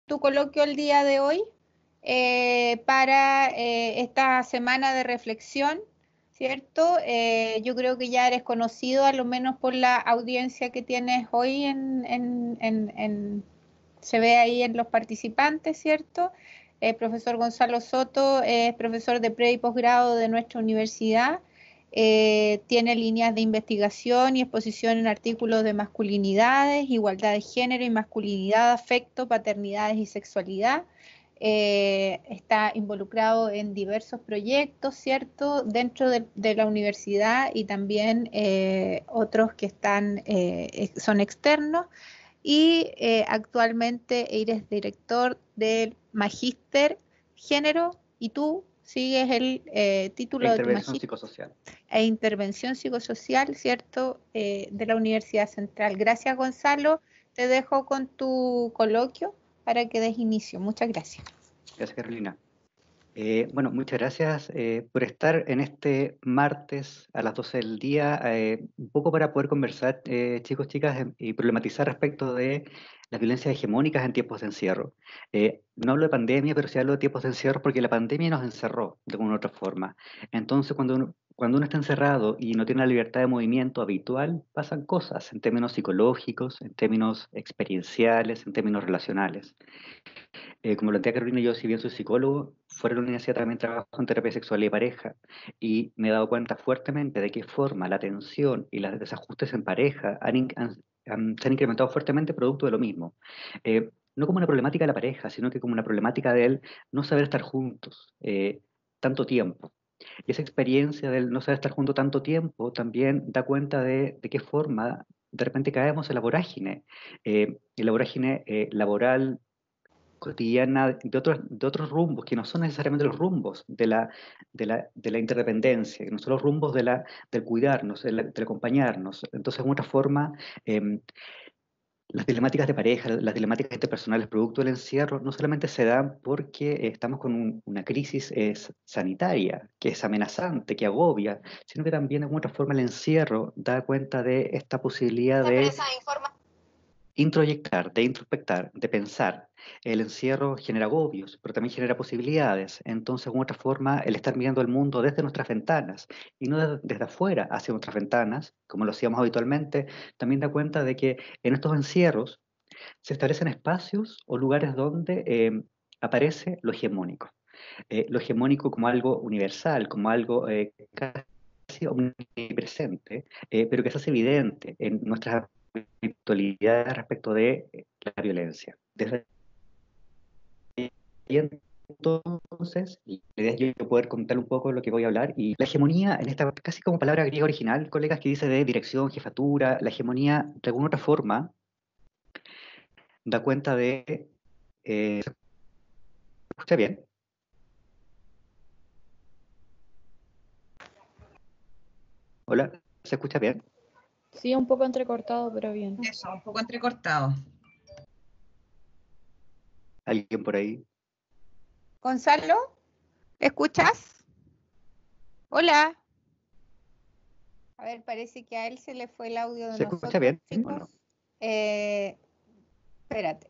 tu coloquio el día de hoy para esta semana de reflexión, ¿cierto? Yo creo que ya eres conocido, a lo menos por la audiencia que tienes hoy se ve ahí en los participantes, ¿cierto? El profesor Gonzalo Soto es profesor de pre y posgrado de nuestra universidad. Tiene líneas de investigación y exposición en artículos de masculinidades, igualdad de género y masculinidad, afecto, paternidades y sexualidad. Está involucrado en diversos proyectos, ¿cierto?, dentro de la universidad y también otros que son externos. Y actualmente eres director del Magíster Género y tú sigues el E título de tu intervención magíster psicosocial. e intervención psicosocial, ¿cierto?, de la Universidad Central. Gracias, Gonzalo. Te dejo con tu coloquio para que des inicio. Muchas gracias. Gracias, Carolina. Bueno, muchas gracias por estar en este martes a las 12 del día, un poco para poder conversar, chicos, chicas, y problematizar respecto de las violencias hegemónicas en tiempos de encierro. No hablo de pandemia, pero sí hablo de tiempos de encierro porque la pandemia nos encerró de alguna u otra forma. Entonces, cuando uno está encerrado y no tiene la libertad de movimiento habitual, pasan cosas en términos psicológicos, en términos experienciales, en términos relacionales. Como plantea Carolina, yo si bien soy psicólogo, fuera de la universidad también trabajo en terapia sexual y pareja y me he dado cuenta fuertemente de qué forma la tensión y los desajustes en pareja se han incrementado fuertemente producto de lo mismo. No como una problemática de la pareja, sino que como una problemática del no saber estar juntos tanto tiempo. Y esa experiencia del no saber estar juntos tanto tiempo también da cuenta de qué forma de repente caemos en la vorágine laboral cotidiana de otros rumbos que no son necesariamente los rumbos de la interdependencia, que no son los rumbos del cuidarnos, del acompañarnos. Entonces, de otra forma, eh, las dilemáticas de pareja, las dilemáticas interpersonales producto del encierro, no solamente se dan porque estamos con una crisis sanitaria que es amenazante, que agobia, sino que también de alguna otra forma el encierro da cuenta de esta posibilidad de introyectar, de introspectar, de pensar. El encierro genera agobios, pero también genera posibilidades. Entonces, de otra forma, el estar mirando el mundo desde nuestras ventanas y no desde afuera hacia nuestras ventanas, como lo hacíamos habitualmente, también da cuenta de que en estos encierros se establecen espacios o lugares donde aparece lo hegemónico como algo universal, como algo casi omnipresente, pero que se hace evidente en nuestra actualidad respecto de la violencia. Desde ahí entonces, la idea es yo poder contar un poco lo que voy a hablar y la hegemonía, en esta casi como palabra griega original, colegas, que dice de dirección, jefatura, la hegemonía de alguna otra forma da cuenta de... ¿se escucha bien? Hola, ¿se escucha bien? Sí, un poco entrecortado, pero bien. Eso, un poco entrecortado. ¿Alguien por ahí? Gonzalo, ¿escuchas? Hola. A ver, parece que a él se le fue el audio de ¿Se escucha nosotros, bien o chicos. no? Espérate.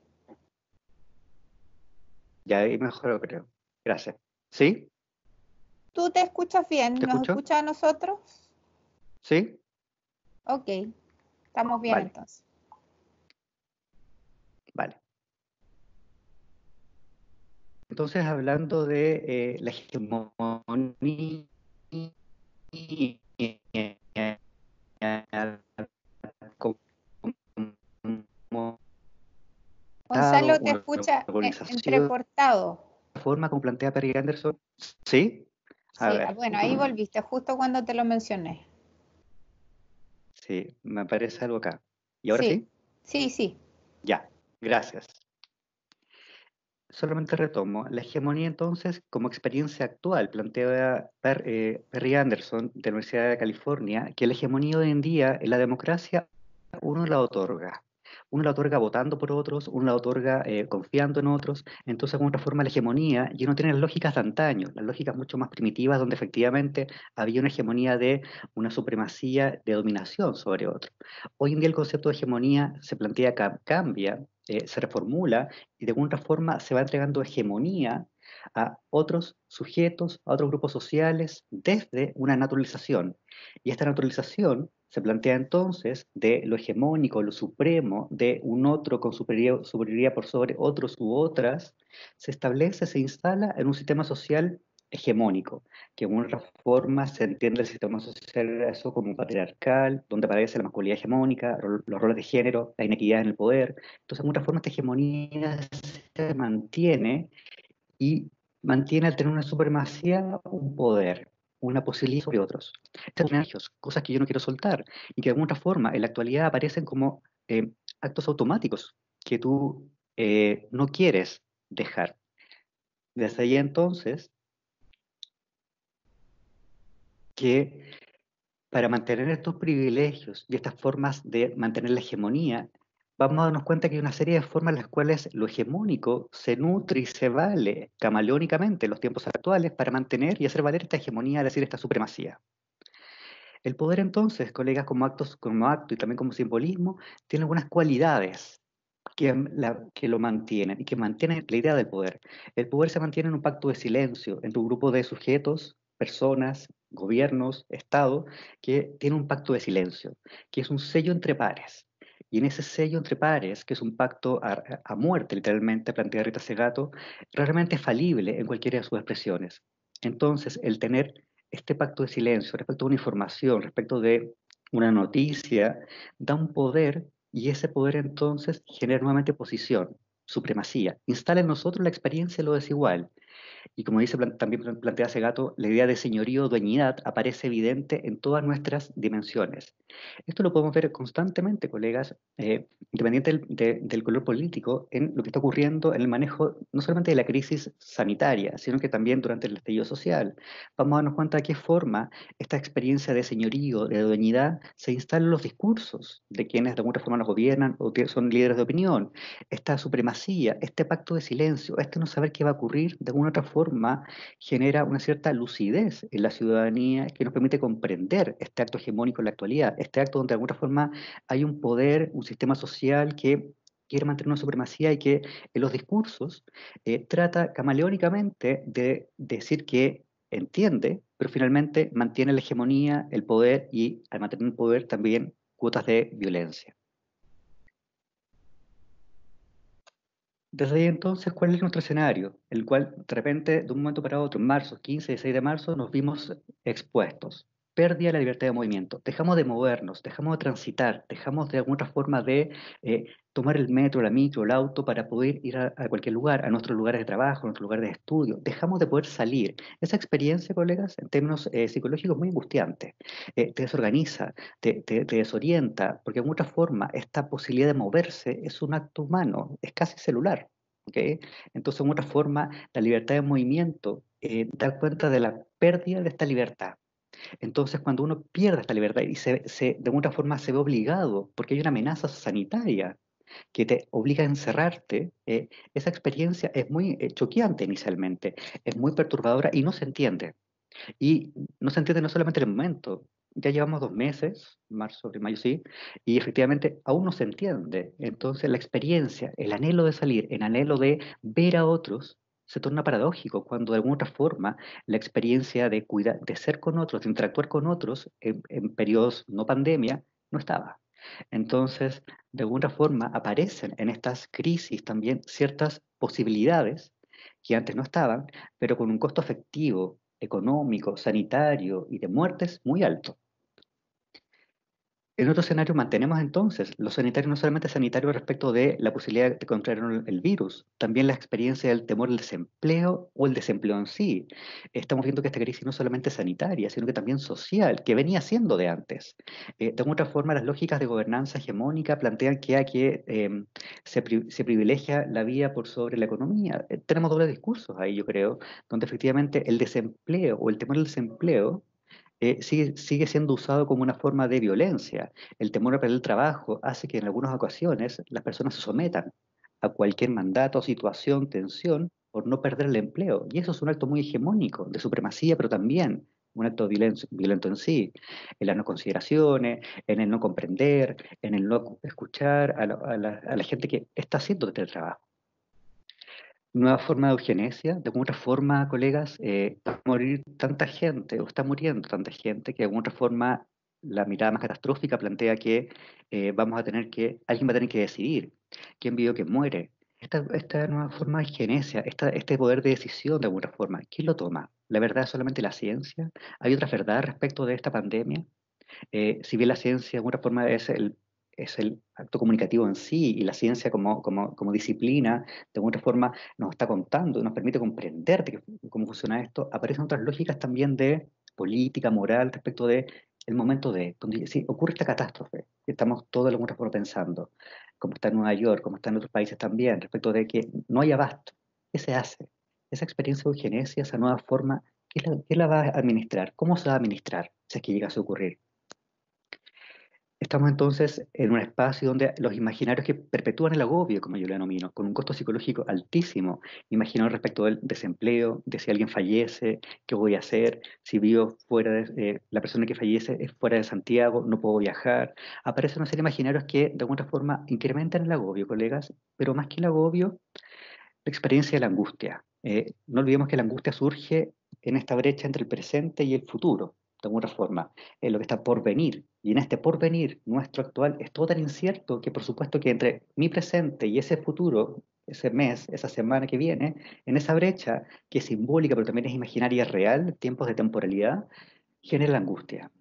Ya ahí mejor creo. Gracias. ¿Sí? ¿Tú te escuchas bien? ¿Te ¿Nos escucho? escuchas a nosotros? ¿Sí? Ok, estamos bien Vale, entonces. vale. Entonces, hablando de la hegemonía como Gonzalo, te una escucha organización, entrecortado. la forma como plantea Perry Anderson, ¿sí? A Sí, ver, bueno, ahí volviste, justo cuando te lo mencioné. sí, me aparece algo acá. ¿Y ahora Sí, sí? sí, sí. Ya, gracias. Solamente retomo. La hegemonía entonces, como experiencia actual, plantea Perry Anderson de la Universidad de California, que la hegemonía hoy en día en la democracia uno la otorga. Uno la otorga votando por otros, uno la otorga confiando en otros. Entonces, de alguna forma, la hegemonía ya no tiene las lógicas de antaño, las lógicas mucho más primitivas, donde efectivamente había una hegemonía de una supremacía de dominación sobre otro. Hoy en día el concepto de hegemonía se plantea, cambia se reformula y de alguna forma se va entregando hegemonía a otros sujetos, a otros grupos sociales, desde una naturalización. Y esta naturalización se plantea entonces de lo hegemónico, lo supremo, de un otro con superioridad por sobre otros u otras, se establece, se instala en un sistema social hegemónico, que en otra forma se entiende el sistema social eso como patriarcal, donde aparece la masculinidad hegemónica, los roles de género, la inequidad en el poder. Entonces, en otra forma, esta hegemonía se mantiene y mantiene al tener una supremacía un poder, una posibilidad sobre otros. Estos son privilegios, cosas que yo no quiero soltar y que de alguna forma en la actualidad aparecen como actos automáticos que tú no quieres dejar. Desde ahí entonces que para mantener estos privilegios y estas formas de mantener la hegemonía, vamos a darnos cuenta que hay una serie de formas en las cuales lo hegemónico se nutre y se vale camaleónicamente en los tiempos actuales para mantener y hacer valer esta hegemonía, es decir, esta supremacía. El poder entonces, colegas, como acto y también como simbolismo, tiene algunas cualidades que lo mantienen y que mantienen la idea del poder. El poder se mantiene en un pacto de silencio entre un grupo de sujetos, personas, gobiernos, Estado, que tiene un pacto de silencio, que es un sello entre pares. Y en ese sello entre pares, que es un pacto a muerte, literalmente, plantea Rita Segato, realmente es falible en cualquiera de sus expresiones. Entonces, el tener este pacto de silencio respecto a una información, respecto de una noticia, da un poder y ese poder entonces genera nuevamente posición, supremacía. Instala en nosotros la experiencia de lo desigual. Y como dice también plantea Segato, la idea de señorío o dueñidad aparece evidente en todas nuestras dimensiones. Esto lo podemos ver constantemente, colegas, independiente del color político, en lo que está ocurriendo en el manejo no solamente de la crisis sanitaria, sino que también durante el estallido social. Vamos a darnos cuenta de qué forma esta experiencia de señorío, de dueñidad, se instala en los discursos de quienes de alguna forma nos gobiernan o que son líderes de opinión. Esta supremacía, este pacto de silencio, este no saber qué va a ocurrir, de alguna otra forma genera una cierta lucidez en la ciudadanía que nos permite comprender este acto hegemónico en la actualidad, este acto donde de alguna forma hay un poder, un sistema social que quiere mantener una supremacía y que en los discursos trata camaleónicamente de decir que entiende, pero finalmente mantiene la hegemonía, el poder y al mantener el poder también cuotas de violencia. Desde ahí entonces, ¿cuál es nuestro escenario? El cual de repente, de un momento para otro, en marzo, 15 y 6 de marzo, nos vimos expuestos. Pérdida de la libertad de movimiento. Dejamos de movernos, dejamos de transitar, dejamos de alguna forma de tomar el metro, la micro, el auto para poder ir a cualquier lugar, a nuestros lugares de trabajo, a nuestros lugares de estudio. Dejamos de poder salir. Esa experiencia, colegas, en términos psicológicos, muy angustiante. Te desorganiza, te desorienta, porque de alguna forma esta posibilidad de moverse es un acto humano, es casi celular. ¿Ok? Entonces, en otra forma, la libertad de movimiento da cuenta de la pérdida de esta libertad. Entonces, cuando uno pierde esta libertad y de alguna forma se ve obligado, porque hay una amenaza sanitaria que te obliga a encerrarte, esa experiencia es muy choqueante inicialmente, es muy perturbadora y no se entiende. Y no se entiende no solamente en el momento, ya llevamos 2 meses, marzo, abril, mayo, sí, y efectivamente aún no se entiende. Entonces la experiencia, el anhelo de salir, el anhelo de ver a otros, se torna paradójico cuando de alguna otra forma la experiencia de cuidar, de ser con otros, de interactuar con otros en periodos no pandemia, no estaba. Entonces, de alguna forma aparecen en estas crisis también ciertas posibilidades que antes no estaban, pero con un costo efectivo, económico, sanitario y de muertes muy alto. En otro escenario mantenemos entonces lo sanitario, no solamente sanitario respecto de la posibilidad de contraer el virus, también la experiencia del temor al desempleo o el desempleo en sí. Estamos viendo que esta crisis no es solamente sanitaria, sino que también social, que venía siendo de antes. De alguna otra forma, las lógicas de gobernanza hegemónica plantean que hay que se privilegia la vida por sobre la economía. Tenemos dobles discursos ahí, yo creo, donde efectivamente el desempleo o el temor al desempleo sigue siendo usado como una forma de violencia. El temor a perder el trabajo hace que en algunas ocasiones las personas se sometan a cualquier mandato, situación, tensión, por no perder el empleo. Y eso es un acto muy hegemónico, de supremacía, pero también un acto violento en sí, en las no consideraciones, en el no comprender, en el no escuchar a la gente que está haciendo este trabajo. Nueva forma de eugenesia, de alguna otra forma, colegas, va a morir tanta gente, o está muriendo tanta gente, que de alguna otra forma la mirada más catastrófica plantea que alguien va a tener que decidir quién vive o quién muere. Esta nueva forma de eugenesia, este poder de decisión de alguna forma, ¿quién lo toma? ¿La verdad es solamente la ciencia? ¿Hay otras verdades respecto de esta pandemia? Si bien la ciencia de alguna forma es el acto comunicativo en sí y la ciencia como disciplina de alguna forma nos está contando, nos permite comprender cómo funciona esto, aparecen otras lógicas también de política, moral, respecto de el momento donde sí, ocurre esta catástrofe, que estamos todos de alguna forma pensando, como está en Nueva York, como está en otros países también, respecto de que no hay abasto. ¿Qué se hace? Esa experiencia de eugenesia, esa nueva forma, ¿quién la va a administrar? ¿Cómo se va a administrar si es que llegase a ocurrir? Estamos entonces en un espacio donde los imaginarios que perpetúan el agobio, como yo lo denomino, con un costo psicológico altísimo, imaginarios respecto del desempleo, de si alguien fallece, qué voy a hacer, si vivo la persona que fallece es fuera de Santiago, no puedo viajar. Aparecen una serie de imaginarios que de alguna forma incrementan el agobio, colegas, pero más que el agobio, la experiencia de la angustia. No olvidemos que la angustia surge en esta brecha entre el presente y el futuro, de alguna forma, en lo que está por venir. Y en este porvenir nuestro actual es todo tan incierto que por supuesto que entre mi presente y ese futuro, ese mes, esa semana que viene, en esa brecha, que es simbólica pero también es imaginaria y real, tiempos de temporalidad, genera la angustia.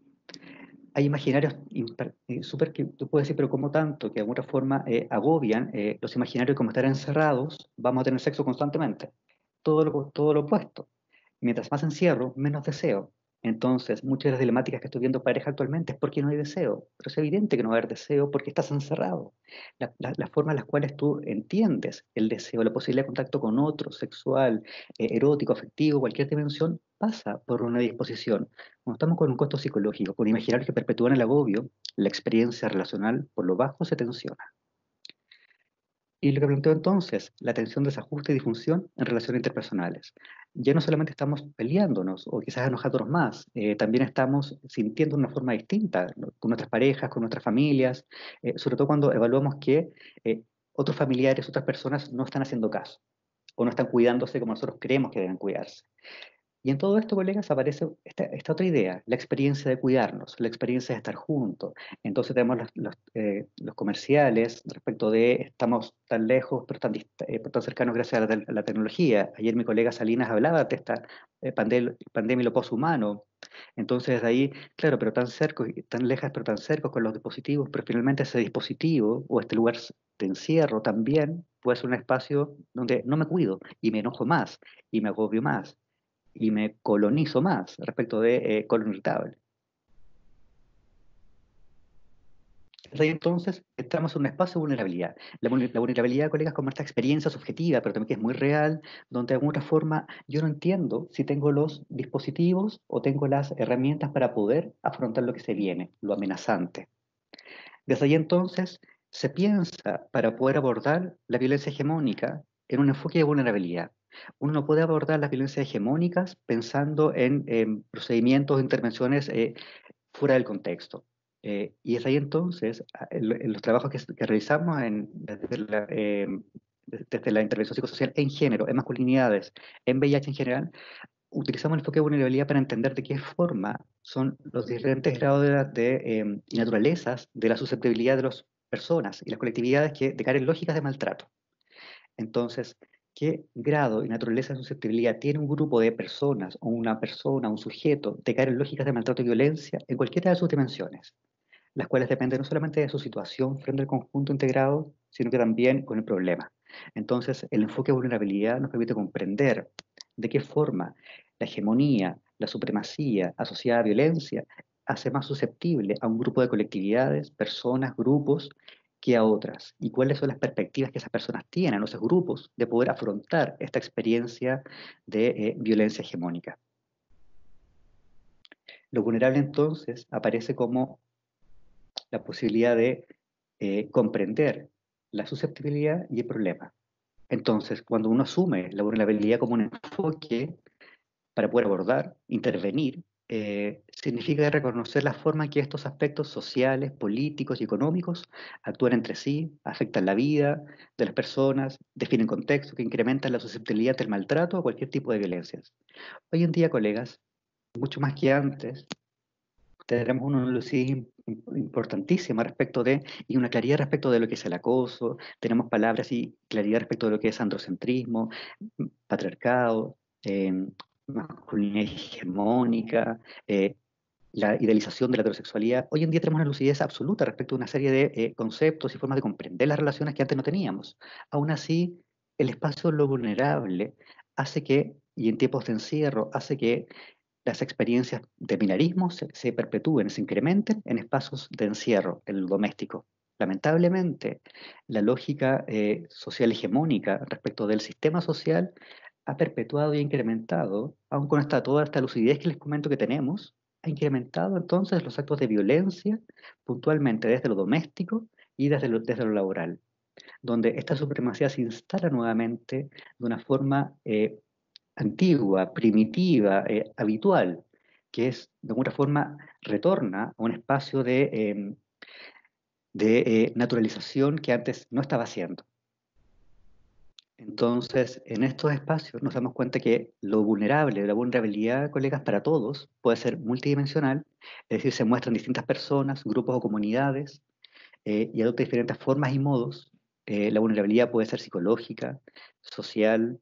Hay imaginarios súper que tú puedes decir, pero ¿cómo tanto? Que de alguna forma agobian los imaginarios como estar encerrados, vamos a tener sexo constantemente. Todo lo opuesto. Mientras más encierro, menos deseo. Entonces, muchas de las dilemáticas que estoy viendo pareja actualmente es porque no hay deseo. Pero es evidente que no va a haber deseo porque estás encerrado. La forma en las cuales tú entiendes el deseo, la posibilidad de contacto con otro, sexual, erótico, afectivo, cualquier dimensión, pasa por una disposición. Cuando estamos con un costo psicológico, con imaginarios que perpetúan el agobio, la experiencia relacional por lo bajo se tensiona. Y lo que planteo entonces, la tensión, desajuste y disfunción en relaciones interpersonales. Ya no solamente estamos peleándonos o quizás enojándonos más, también estamos sintiendo de una forma distinta, ¿no? Con nuestras parejas, con nuestras familias, sobre todo cuando evaluamos que eh, otros familiares, otras personas no están haciendo caso o no están cuidándose como nosotros creemos que deben cuidarse. Y en todo esto, colegas, aparece esta otra idea, la experiencia de cuidarnos, la experiencia de estar juntos. Entonces tenemos los comerciales respecto de estamos tan lejos, pero tan cercanos gracias a la tecnología. Ayer mi colega Salinas hablaba de esta pandemia y lo poshumano. Entonces de ahí, claro, pero tan cerca, tan lejas, pero tan cerca con los dispositivos, pero finalmente ese dispositivo o este lugar de encierro también puede ser un espacio donde no me cuido y me enojo más y me agobio más y me colonizo más respecto de colon irritable. Desde ahí entonces entramos en un espacio de vulnerabilidad. La vulnerabilidad, colegas, como esta experiencia subjetiva, pero también que es muy real, donde de alguna forma yo no entiendo si tengo los dispositivos o tengo las herramientas para poder afrontar lo que se viene, lo amenazante. Desde ahí entonces se piensa para poder abordar la violencia hegemónica en un enfoque de vulnerabilidad. Uno no puede abordar las violencias hegemónicas pensando en procedimientos o intervenciones fuera del contexto. Y es ahí entonces, en los trabajos que realizamos desde la intervención psicosocial en género, en masculinidades, en VIH en general, utilizamos el enfoque de vulnerabilidad para entender de qué forma son los diferentes grados y naturalezas de la susceptibilidad de las personas y las colectividades que decaren lógicas de maltrato. Entonces, ¿qué grado y naturaleza de susceptibilidad tiene un grupo de personas o una persona, un sujeto, de caer en lógicas de maltrato y violencia en cualquiera de sus dimensiones? Las cuales dependen no solamente de su situación frente al conjunto integrado, sino que también con el problema. Entonces, el enfoque de vulnerabilidad nos permite comprender de qué forma la hegemonía, la supremacía asociada a violencia hace más susceptible a un grupo de colectividades, personas, grupos, que a otras, y cuáles son las perspectivas que esas personas tienen, esos grupos, de poder afrontar esta experiencia de violencia hegemónica. Lo vulnerable entonces aparece como la posibilidad de comprender la susceptibilidad y el problema. Entonces, cuando uno asume la vulnerabilidad como un enfoque para poder abordar, intervenir, significa reconocer la forma en que estos aspectos sociales, políticos y económicos actúan entre sí, afectan la vida de las personas, definen contextos que incrementan la susceptibilidad del maltrato o cualquier tipo de violencias. Hoy en día, colegas, mucho más que antes, tenemos una lucidez importantísima respecto de, y una claridad respecto de lo que es el acoso, tenemos palabras y claridad respecto de lo que es androcentrismo, patriarcado, eh, masculinidad hegemónica, la idealización de la heterosexualidad. Hoy en día tenemos una lucidez absoluta respecto a una serie de conceptos y formas de comprender las relaciones que antes no teníamos. Aún así, el espacio de lo vulnerable hace que, y en tiempos de encierro, hace que las experiencias de binarismo se perpetúen, se incrementen en espacios de encierro, en lo doméstico. Lamentablemente, la lógica social hegemónica respecto del sistema social ha perpetuado y incrementado, aun con toda esta lucidez que les comento que tenemos, ha incrementado entonces los actos de violencia puntualmente desde lo doméstico y desde lo laboral, donde esta supremacía se instala nuevamente de una forma antigua, primitiva, habitual, que es de alguna forma retorna a un espacio de naturalización que antes no estaba haciendo. Entonces, en estos espacios nos damos cuenta que lo vulnerable, la vulnerabilidad, colegas, para todos puede ser multidimensional, es decir, se muestran distintas personas, grupos o comunidades, y adopta diferentes formas y modos. La vulnerabilidad puede ser psicológica, social,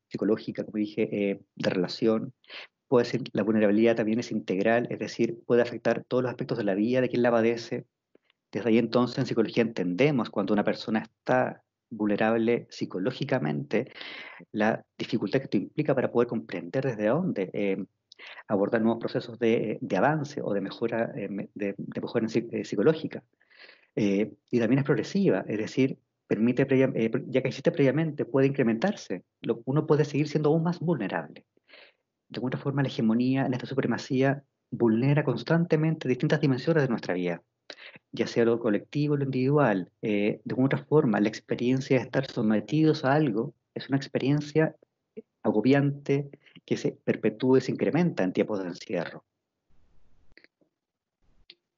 psicológica, como dije, de relación. Puede ser, la vulnerabilidad también es integral, es decir, puede afectar todos los aspectos de la vida de quien la padece. Desde ahí entonces en psicología entendemos cuando una persona está vulnerable psicológicamente, la dificultad que esto implica para poder comprender desde dónde abordar nuevos procesos de avance o de mejora, de mejora psicológica. Y también es progresiva, es decir, ya que existe previamente, puede incrementarse. Uno puede seguir siendo aún más vulnerable. De alguna forma, la hegemonía en esta supremacía vulnera constantemente distintas dimensiones de nuestra vida, ya sea lo colectivo o lo individual. De alguna otra forma, la experiencia de estar sometidos a algo es una experiencia agobiante que se perpetúa y se incrementa en tiempos de encierro.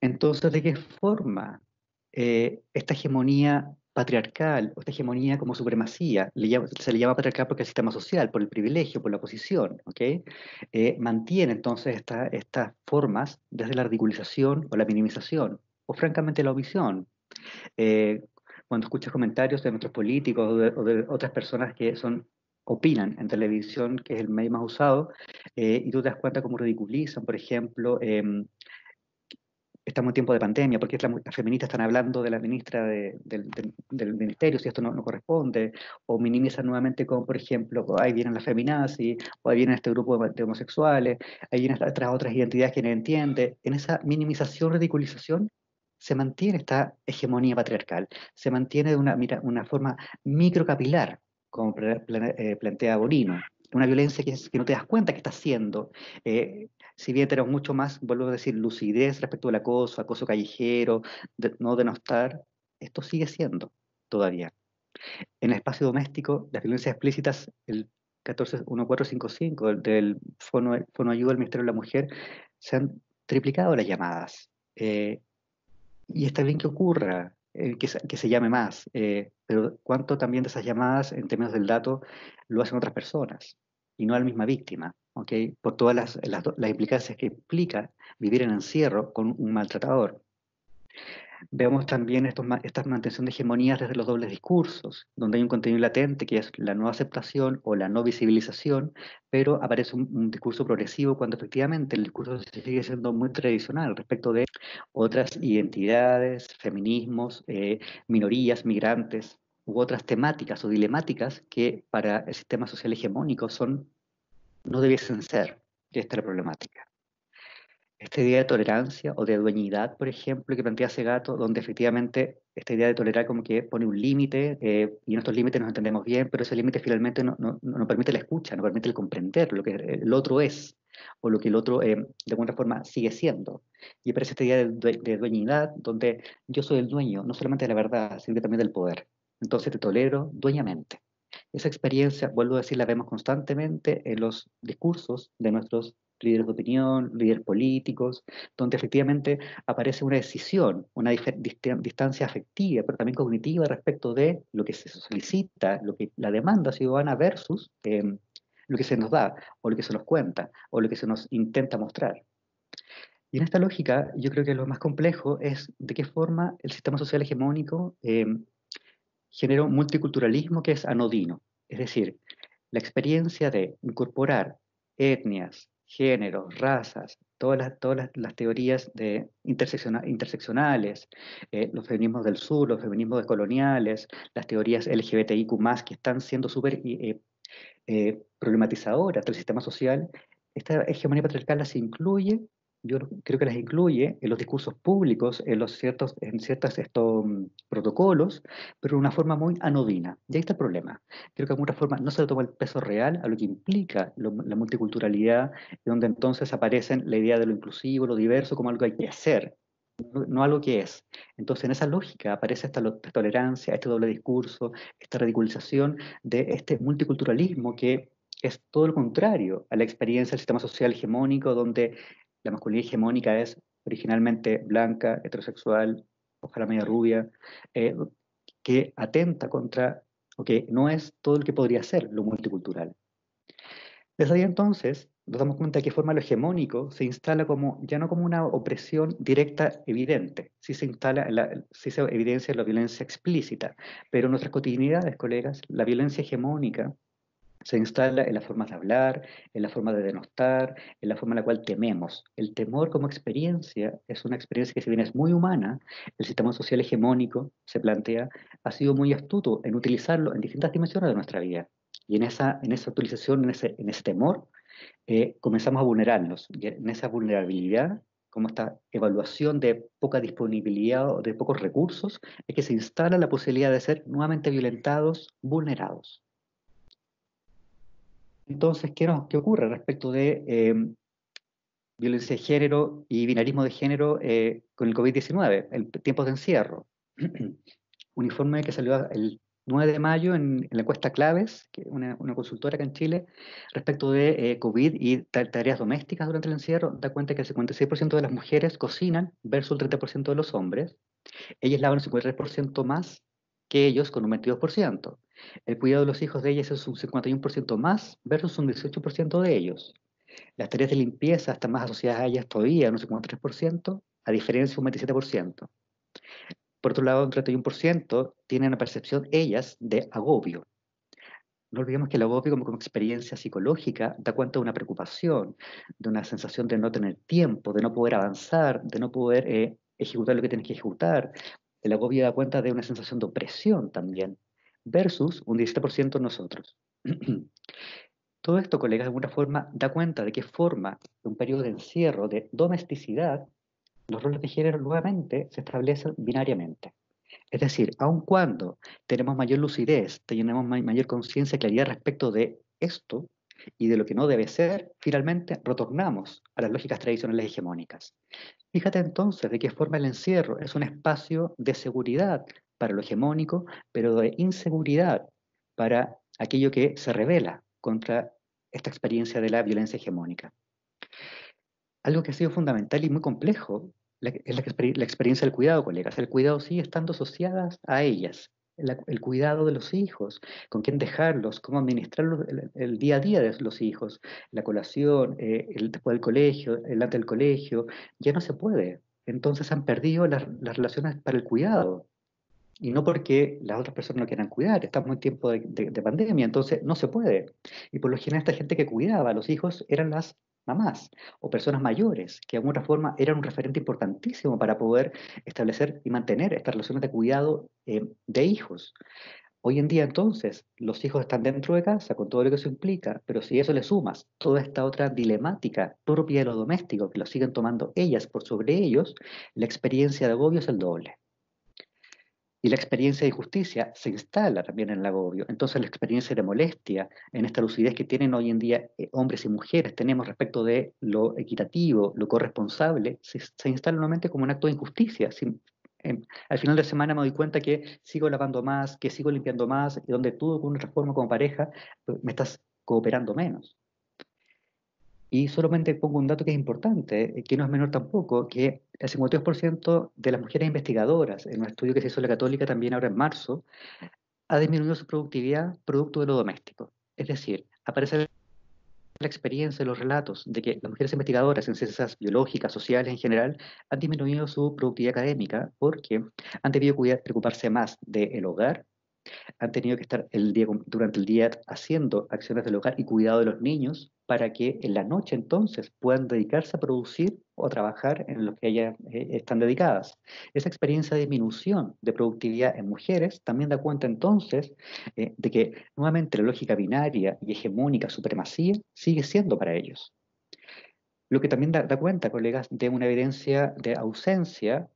Entonces, ¿de qué forma esta hegemonía patriarcal o esta hegemonía como supremacía, se le llama patriarcal porque es el sistema social, por el privilegio, por la posición, ¿ok? Mantiene entonces estas formas desde la ridiculización o la minimización, o francamente la omisión. Eh, Cuando escuchas comentarios de nuestros políticos o de otras personas que opinan en televisión, que es el medio más usado, y tú te das cuenta cómo ridiculizan, por ejemplo, estamos en tiempo de pandemia, porque las feministas están hablando de la ministra del ministerio, si esto no corresponde, o minimizan nuevamente como, por ejemplo, ahí vienen las feminazis, o ahí vienen este grupo de homosexuales, ahí vienen estas otras identidades que no entiende. En esa minimización, ridiculización, se mantiene esta hegemonía patriarcal, se mantiene de una forma microcapilar, como plantea Bonino, una violencia que no te das cuenta que está haciendo. Si bien tenemos mucho más, vuelvo a decir, lucidez respecto al acoso, acoso callejero, no denostar, esto sigue siendo todavía. En el espacio doméstico, las violencias explícitas, el 141455 del Fono Ayuda del Ministerio de la Mujer, se han triplicado las llamadas. Y está bien que ocurra, que se llame más, pero cuánto también de esas llamadas, en términos del dato, lo hacen otras personas y no a la misma víctima, ¿ok? Por todas las implicancias que implica vivir en encierro con un maltratador. Vemos también esta mantención de hegemonías desde los dobles discursos, donde hay un contenido latente que es la no aceptación o la no visibilización, pero aparece un discurso progresivo cuando efectivamente el discurso sigue siendo muy tradicional respecto de otras identidades, feminismos, minorías, migrantes u otras temáticas o dilemáticas que para el sistema social hegemónico no debiesen ser, y esta es la problemática. Esta idea de tolerancia o de dueñidad, por ejemplo, que plantea Segato, donde efectivamente esta idea de tolerar como que pone un límite, y en estos límites nos entendemos bien, pero ese límite finalmente no permite la escucha, no permite el comprender lo que el otro es, o lo que el otro de alguna forma sigue siendo. Y aparece esta idea de dueñidad, donde yo soy el dueño, no solamente de la verdad, sino que también del poder. Entonces te tolero dueñamente. Esa experiencia, vuelvo a decir, la vemos constantemente en los discursos de nuestros líderes de opinión, líderes políticos, donde efectivamente aparece una decisión, una distancia afectiva, pero también cognitiva respecto de lo que se solicita, lo que la demanda ciudadana versus lo que se nos da, o lo que se nos cuenta, o lo que se nos intenta mostrar. Y en esta lógica, yo creo que lo más complejo es de qué forma el sistema social hegemónico genera un multiculturalismo que es anodino. Es decir, la experiencia de incorporar etnias, géneros, razas, todas las teorías interseccionales, los feminismos del sur, los feminismos decoloniales, las teorías LGBTIQ+, que están siendo súper problematizadoras del sistema social, esta hegemonía patriarcal las incluye, yo creo que las incluye en los discursos públicos, en ciertos protocolos, pero de una forma muy anodina. Y ahí está el problema. Creo que de alguna forma no se le toma el peso real a lo que implica la multiculturalidad, donde entonces aparecen la idea de lo inclusivo, lo diverso, como algo que hay que hacer, no algo que es. Entonces, en esa lógica aparece esta tolerancia, este doble discurso, esta ridiculización de este multiculturalismo que es todo lo contrario a la experiencia del sistema social hegemónico, donde la masculinidad hegemónica es originalmente blanca, heterosexual, ojalá media rubia, eh, que atenta contra, o que no es todo lo que podría ser lo multicultural. Desde ahí entonces nos damos cuenta de qué forma lo hegemónico se instala como, ya no como una opresión directa evidente, sí se evidencia la violencia explícita, pero en nuestras cotidianidades, colegas, la violencia hegemónica se instala en la forma de hablar, en la forma de denostar, en la forma en la cual tememos. El temor como experiencia es una experiencia que si bien es muy humana, el sistema social hegemónico, se plantea, ha sido muy astuto en utilizarlo en distintas dimensiones de nuestra vida. Y en esa utilización, en ese temor, comenzamos a vulnerarnos. Y en esa vulnerabilidad, como esta evaluación de poca disponibilidad o de pocos recursos, es que se instala la posibilidad de ser nuevamente violentados, vulnerados. Entonces, ¿qué ocurre respecto de violencia de género y binarismo de género con el COVID-19, el tiempos de encierro? Un informe que salió el 9 de mayo en la encuesta Claves, que es una consultora acá en Chile, respecto de COVID y tareas domésticas durante el encierro, da cuenta que el 56% de las mujeres cocinan versus el 30% de los hombres. Ellas lavan un 53% más que ellos con un 22%. El cuidado de los hijos de ellas es un 51% más versus un 18% de ellos. Las tareas de limpieza están más asociadas a ellas todavía, un 53%, a diferencia de un 27%. Por otro lado, un 31% tienen una percepción ellas de agobio. No olvidemos que el agobio como experiencia psicológica da cuenta de una preocupación, de una sensación de no tener tiempo, de no poder avanzar, de no poder ejecutar lo que tienes que ejecutar. El agobio da cuenta de una sensación de opresión también, versus un 17% nosotros. Todo esto, colegas, de alguna forma da cuenta de qué forma un periodo de encierro, de domesticidad, los roles de género nuevamente se establecen binariamente. Es decir, aun cuando tenemos mayor lucidez, tenemos mayor conciencia y claridad respecto de esto y de lo que no debe ser, finalmente retornamos a las lógicas tradicionales hegemónicas. Fíjate entonces de qué forma el encierro es un espacio de seguridad para lo hegemónico, pero de inseguridad para aquello que se revela contra esta experiencia de la violencia hegemónica. Algo que ha sido fundamental y muy complejo es la experiencia del cuidado, colegas. El cuidado sigue estando asociadas a ellas. El cuidado de los hijos, con quién dejarlos, cómo administrar el día a día de los hijos, la colación, después del colegio, el antes del colegio, ya no se puede. Entonces han perdido las relaciones para el cuidado. Y no porque las otras personas no quieran cuidar, estamos en tiempo de pandemia, entonces no se puede. Y por lo general esta gente que cuidaba a los hijos eran las mamás o personas mayores, que de alguna forma eran un referente importantísimo para poder establecer y mantener estas relaciones de cuidado de hijos. Hoy en día entonces los hijos están dentro de casa con todo lo que eso implica, pero si eso le sumas toda esta otra dilemática propia de lo doméstico que lo siguen tomando ellas por sobre ellos, la experiencia de agobio es el doble. Y la experiencia de injusticia se instala también en el agobio. Entonces la experiencia de molestia, en esta lucidez que tienen hoy en día hombres y mujeres, tenemos respecto de lo equitativo, lo corresponsable, se instala nuevamente como un acto de injusticia. Al final de semana me doy cuenta que sigo lavando más, que sigo limpiando más, y donde tú con una forma como pareja me estás cooperando menos. Y solamente pongo un dato que es importante, que no es menor tampoco, que el 52% de las mujeres investigadoras, en un estudio que se hizo en la Católica también ahora en marzo, ha disminuido su productividad producto de lo doméstico. Es decir, aparece la experiencia, los relatos de que las mujeres investigadoras en ciencias biológicas, sociales en general, han disminuido su productividad académica porque han debido preocuparse más del hogar, han tenido que estar durante el día haciendo acciones del hogar y cuidado de los niños para que en la noche entonces puedan dedicarse a producir o a trabajar en lo que ellas están dedicadas. Esa experiencia de disminución de productividad en mujeres también da cuenta entonces de que nuevamente la lógica binaria y hegemónica, supremacía, sigue siendo para ellos. Lo que también da cuenta, colegas, de una evidencia de ausencia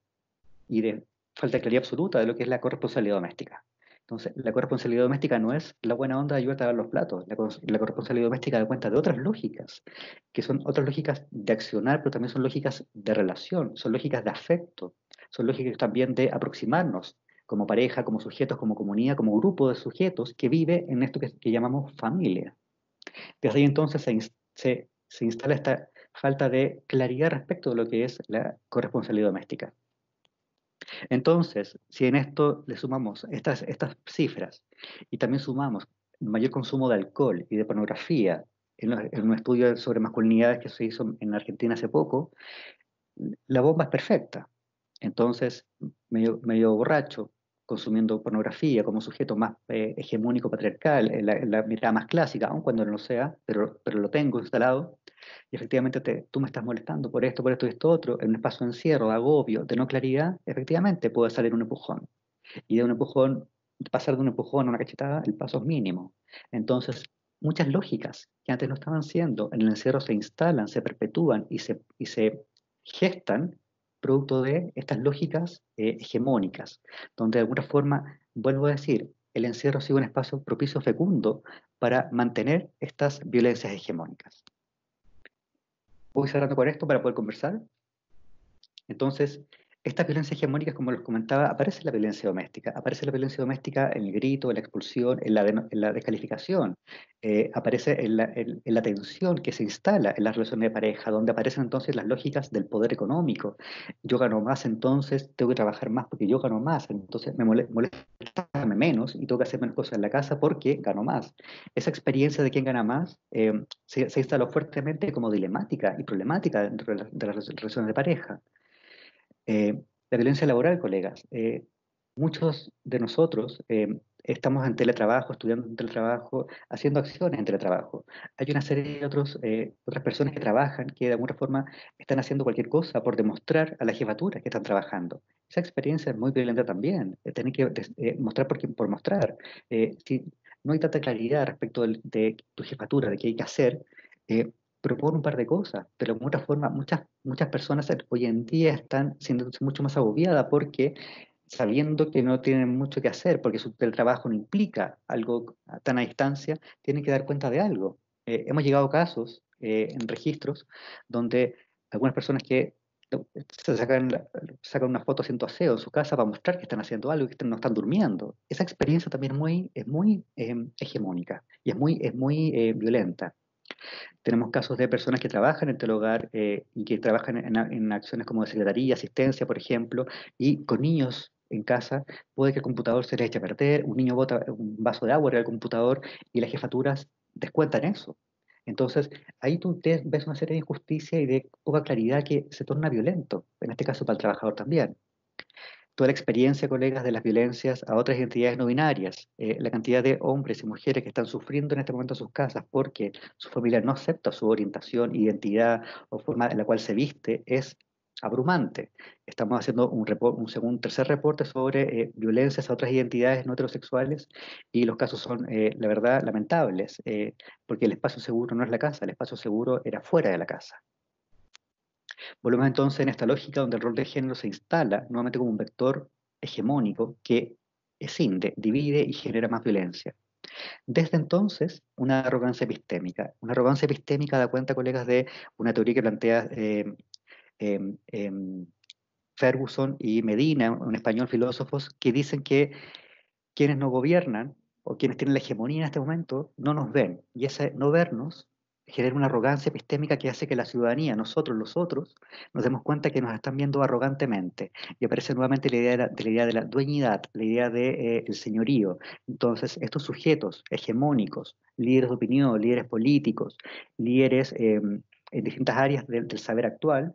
y de falta de claridad absoluta de lo que es la corresponsabilidad doméstica. Entonces, la corresponsabilidad doméstica no es la buena onda de ayudar a lavar los platos. La corresponsabilidad doméstica da cuenta de otras lógicas, que son otras lógicas de accionar, pero también son lógicas de relación, son lógicas de afecto, son lógicas también de aproximarnos como pareja, como sujetos, como comunidad, como grupo de sujetos que vive en esto que llamamos familia. Desde ahí entonces se instala esta falta de claridad respecto de lo que es la corresponsabilidad doméstica. Entonces, si en esto le sumamos estas cifras y también sumamos mayor consumo de alcohol y de pornografía en un estudio sobre masculinidades que se hizo en Argentina hace poco, la bomba es perfecta. Entonces, medio borracho, consumiendo pornografía como sujeto más hegemónico patriarcal, en la mirada más clásica, aun cuando no lo sea, pero lo tengo instalado, y efectivamente tú me estás molestando por esto y esto otro, en un espacio de encierro, de agobio, de no claridad, efectivamente puede salir un empujón. Y de un empujón, pasar de un empujón a una cachetada, el paso es mínimo. Entonces, muchas lógicas que antes no estaban siendo, en el encierro se instalan, se perpetúan y se gestan producto de estas lógicas hegemónicas, donde de alguna forma, vuelvo a decir, el encierro ha sido un espacio propicio fecundo para mantener estas violencias hegemónicas. Voy cerrando con esto para poder conversar. Entonces, estas violencias hegemónicas, como les comentaba, aparece la violencia doméstica. Aparece la violencia doméstica en el grito, en la expulsión, en la descalificación. Aparece en la tensión que se instala en las relaciones de pareja, donde aparecen entonces las lógicas del poder económico. Yo gano más, entonces tengo que trabajar más porque yo gano más. Entonces me molesta menos y tengo que hacer menos cosas en la casa porque gano más. Esa experiencia de quién gana más se instaló fuertemente como dilemática y problemática dentro de las relaciones de pareja. La violencia laboral, colegas. Muchos de nosotros estamos en teletrabajo, estudiando en teletrabajo, haciendo acciones en teletrabajo. Hay una serie de otras personas que trabajan, que de alguna forma están haciendo cualquier cosa por demostrar a la jefatura que están trabajando. Esa experiencia es muy violenta también, tener que mostrar por mostrar. Si no hay tanta claridad respecto de tu jefatura, de qué hay que hacer, propone un par de cosas, pero de alguna forma muchas personas hoy en día están siendo mucho más agobiadas porque sabiendo que no tienen mucho que hacer, porque su trabajo no implica algo tan a distancia, tienen que dar cuenta de algo. Hemos llegado a casos en registros donde algunas personas que se sacan una foto haciendo aseo en su casa para mostrar que están haciendo algo y que no están durmiendo. Esa experiencia también es muy hegemónica y es muy violenta. Tenemos casos de personas que trabajan en el hogar y que trabajan en acciones como de secretaría, asistencia, por ejemplo, y con niños en casa, puede que el computador se les eche a perder, un niño bota un vaso de agua en el computador y las jefaturas descuentan eso. Entonces, ahí tú ves una serie de injusticias y de poca claridad que se torna violento, en este caso para el trabajador también. Toda la experiencia, colegas, de las violencias a otras identidades no binarias, la cantidad de hombres y mujeres que están sufriendo en este momento en sus casas porque su familia no acepta su orientación, identidad o forma en la cual se viste, es abrumante. Estamos haciendo un tercer reporte sobre violencias a otras identidades no heterosexuales y los casos son, la verdad, lamentables, porque el espacio seguro no es la casa, el espacio seguro era fuera de la casa. Volvemos entonces en esta lógica donde el rol de género se instala nuevamente como un vector hegemónico que escinde, divide y genera más violencia. Desde entonces, una arrogancia epistémica da cuenta, colegas, de una teoría que plantea em, em, Ferguson y Medina, un español filósofos, que dicen que quienes no gobiernan o quienes tienen la hegemonía en este momento no nos ven. Y ese no vernos genera una arrogancia epistémica que hace que la ciudadanía, nosotros los otros, nos demos cuenta que nos están viendo arrogantemente. Y aparece nuevamente la idea de la dueñidad, la idea del señorío. Entonces, estos sujetos hegemónicos, líderes de opinión, líderes políticos, líderes en distintas áreas del saber actual,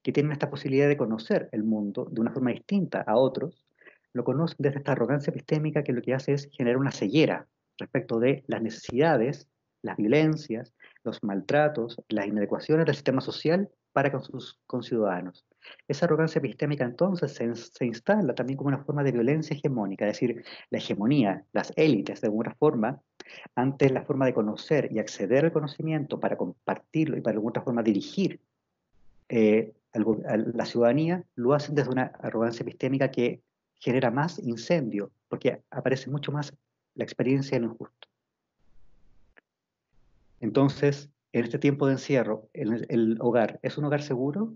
que tienen esta posibilidad de conocer el mundo de una forma distinta a otros, lo conocen desde esta arrogancia epistémica que lo que hace es generar una ceguera respecto de las necesidades, las violencias, los maltratos, las inadecuaciones del sistema social para con sus conciudadanos. Esa arrogancia epistémica entonces se instala también como una forma de violencia hegemónica, es decir, la hegemonía, las élites de alguna forma, ante la forma de conocer y acceder al conocimiento para compartirlo y para de alguna forma dirigir a la ciudadanía, lo hacen desde una arrogancia epistémica que genera más incendio, porque aparece mucho más la experiencia de lo injusto. Entonces, en este tiempo de encierro, el hogar es un hogar seguro.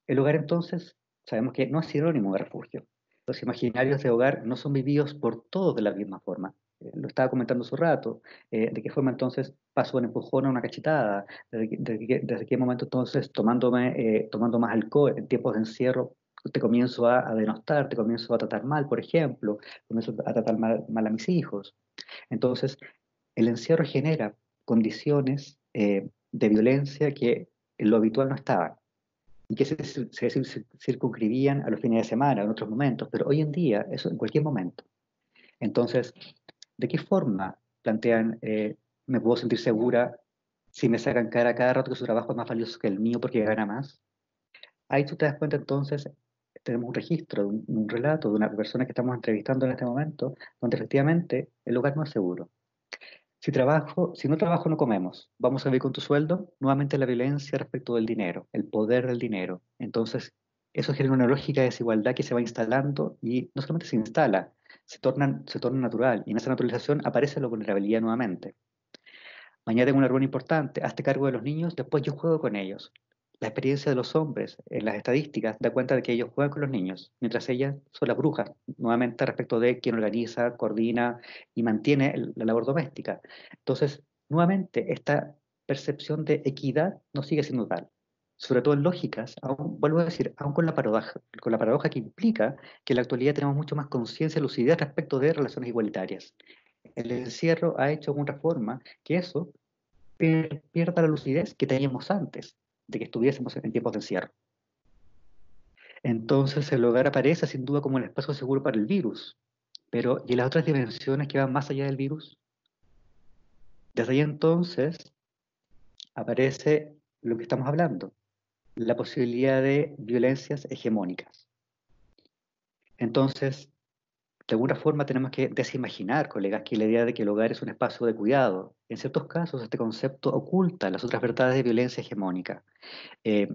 El hogar entonces, sabemos que no es sinónimo de refugio. Los imaginarios de hogar no son vividos por todos de la misma forma. Lo estaba comentando hace un rato, de qué forma entonces paso un empujón a una cachetada, desde qué momento entonces tomando más alcohol en tiempos de encierro, te comienzo a denostar, te comienzo a tratar mal, por ejemplo, comienzo a tratar mal a mis hijos. Entonces, el encierro genera condiciones de violencia que en lo habitual no estaban y que se circunscribían a los fines de semana, en otros momentos, pero hoy en día, eso en cualquier momento. Entonces, ¿de qué forma plantean, me puedo sentir segura si me sacan cara cada rato que su trabajo es más valioso que el mío porque gana más? Ahí tú te das cuenta entonces, tenemos un registro, un relato de una persona que estamos entrevistando en este momento, donde efectivamente el lugar no es seguro. Si no trabajo, no comemos. Vamos a vivir con tu sueldo. Nuevamente la violencia respecto del dinero, el poder del dinero. Entonces, eso genera una lógica de desigualdad que se va instalando y no solamente se instala, se torna natural. Y en esa naturalización aparece la vulnerabilidad nuevamente. Mañana tengo una reunión importante, hazte cargo de los niños, después yo juego con ellos. La experiencia de los hombres en las estadísticas da cuenta de que ellos juegan con los niños, mientras ellas son las brujas, nuevamente respecto de quien organiza, coordina y mantiene la labor doméstica. Entonces, nuevamente, esta percepción de equidad no sigue siendo tal, sobre todo en lógicas, aún, vuelvo a decir, aún con la paradoja que implica que en la actualidad tenemos mucho más conciencia y lucidez respecto de relaciones igualitarias. El encierro ha hecho de alguna forma que eso pierda la lucidez que teníamos antes de que estuviésemos en tiempos de encierro. Entonces el hogar aparece sin duda como el espacio seguro para el virus, pero ¿y las otras dimensiones que van más allá del virus? Desde ahí entonces aparece lo que estamos hablando, la posibilidad de violencias hegemónicas. Entonces, de alguna forma tenemos que desimaginar, colegas, que la idea de que el hogar es un espacio de cuidado. En ciertos casos, este concepto oculta las otras verdades de violencia hegemónica. Eh,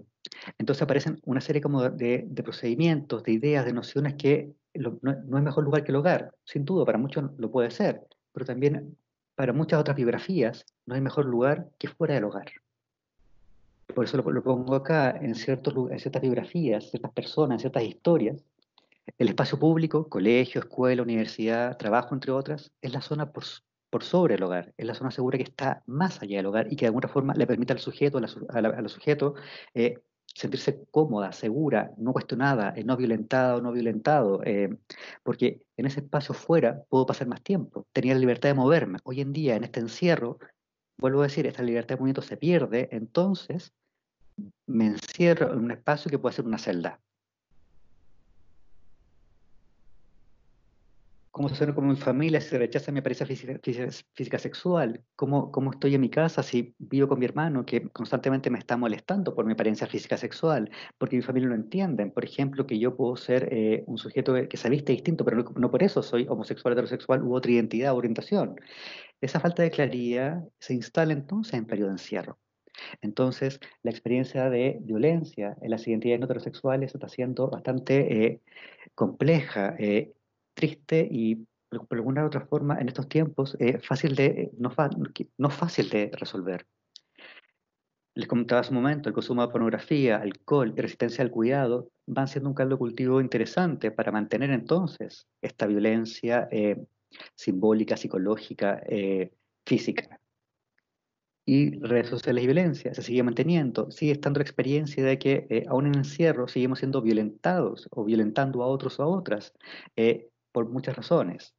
entonces aparecen una serie como de procedimientos, de ideas, de nociones que no es mejor lugar que el hogar. Sin duda, para muchos lo puede ser, pero también para muchas otras biografías no hay mejor lugar que fuera del hogar. Por eso lo pongo acá en ciertas biografías, ciertas personas, en ciertas historias. El espacio público, colegio, escuela, universidad, trabajo, entre otras, es la zona por sobre el hogar, es la zona segura que está más allá del hogar y que de alguna forma le permite al sujeto, a la sujeto, eh, sentirse cómoda, segura, no cuestionada, no violentada o no violentado, porque en ese espacio fuera puedo pasar más tiempo, tenía la libertad de moverme. Hoy en día, en este encierro, vuelvo a decir, esta libertad de movimiento se pierde, entonces me encierro en un espacio que puede ser una celda. Cómo sucede con mi familia si se rechaza mi apariencia física sexual, cómo estoy en mi casa si vivo con mi hermano que constantemente me está molestando por mi apariencia física sexual, porque mi familia no entienden, por ejemplo, que yo puedo ser un sujeto que se viste distinto, pero no por eso soy homosexual, heterosexual u otra identidad o orientación. Esa falta de claridad se instala entonces en periodo de encierro. Entonces, la experiencia de violencia en las identidades no heterosexuales está siendo bastante compleja, triste y por alguna otra forma en estos tiempos no fácil de resolver. Les comentaba hace un momento, el consumo de pornografía, alcohol y resistencia al cuidado van siendo un caldo de cultivo interesante para mantener entonces esta violencia simbólica, psicológica, física. y redes sociales y violencia. Se sigue manteniendo, sigue estando la experiencia de que aún en el encierro seguimos siendo violentados o violentando a otros o a otras por muchas razones.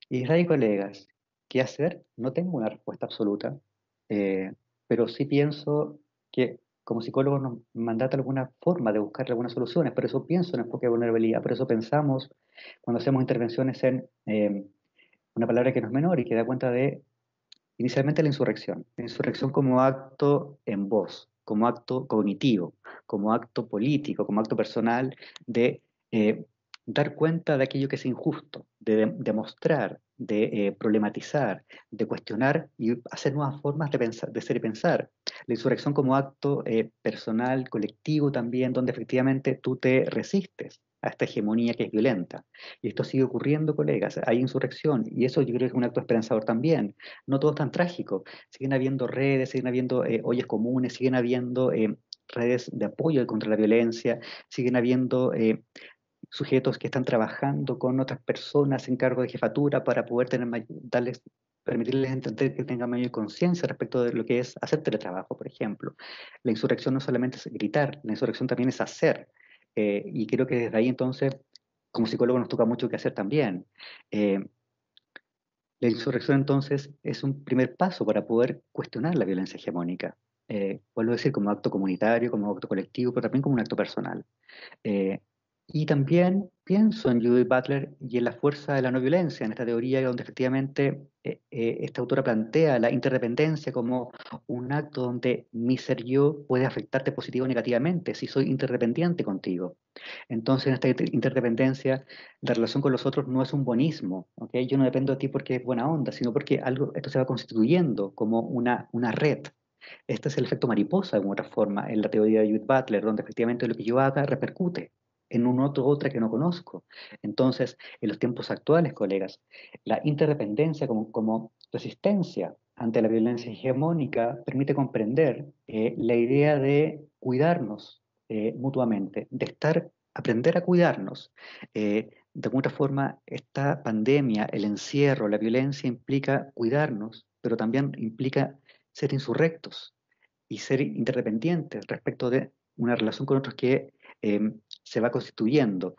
Israel y colegas, ¿qué hacer? No tengo una respuesta absoluta, eh, pero sí pienso que como psicólogos nos mandata alguna forma de buscar algunas soluciones, por eso pienso en enfoque de vulnerabilidad, por eso pensamos cuando hacemos intervenciones en una palabra que no es menor y que da cuenta de inicialmente la insurrección como acto en voz, como acto cognitivo, como acto político, como acto personal de eh, dar cuenta de aquello que es injusto, de demostrar, de problematizar, de cuestionar y hacer nuevas formas de pensar, de ser y pensar. La insurrección como acto personal, colectivo también, donde efectivamente tú te resistes a esta hegemonía que es violenta. Y esto sigue ocurriendo, colegas. Hay insurrección y eso yo creo que es un acto esperanzador también. No todo es tan trágico. Siguen habiendo redes, siguen habiendo ollas comunes, siguen habiendo redes de apoyo contra la violencia, siguen habiendo sujetos que están trabajando con otras personas en cargo de jefatura para poder tener darles, permitirles entender que tengan mayor conciencia respecto de lo que es hacer teletrabajo, por ejemplo. La insurrección no solamente es gritar, la insurrección también es hacer. Y creo que desde ahí entonces, como psicólogo, nos toca mucho que hacer también. Eh, la insurrección entonces es un primer paso para poder cuestionar la violencia hegemónica. Vuelvo a decir, como acto comunitario, como acto colectivo, pero también como un acto personal. Eh, y también pienso en Judith Butler y en la fuerza de la no violencia, en esta teoría donde efectivamente esta autora plantea la interdependencia como un acto donde mi ser yo puede afectarte positivo o negativamente si soy interdependiente contigo. Entonces, en esta interdependencia, la relación con los otros no es un bonismo, ¿ok? Yo no dependo de ti porque es buena onda, sino porque algo, esto se va constituyendo como una red. Este es el efecto mariposa, de alguna otra forma, en la teoría de Judith Butler, donde efectivamente lo que yo haga repercute en un otro otra que no conozco. Entonces, en los tiempos actuales, colegas, la interdependencia como resistencia ante la violencia hegemónica permite comprender la idea de cuidarnos mutuamente, de aprender a cuidarnos. De alguna forma, esta pandemia, el encierro, la violencia implica cuidarnos, pero también implica ser insurrectos y ser interdependientes respecto de una relación con otros que se va constituyendo,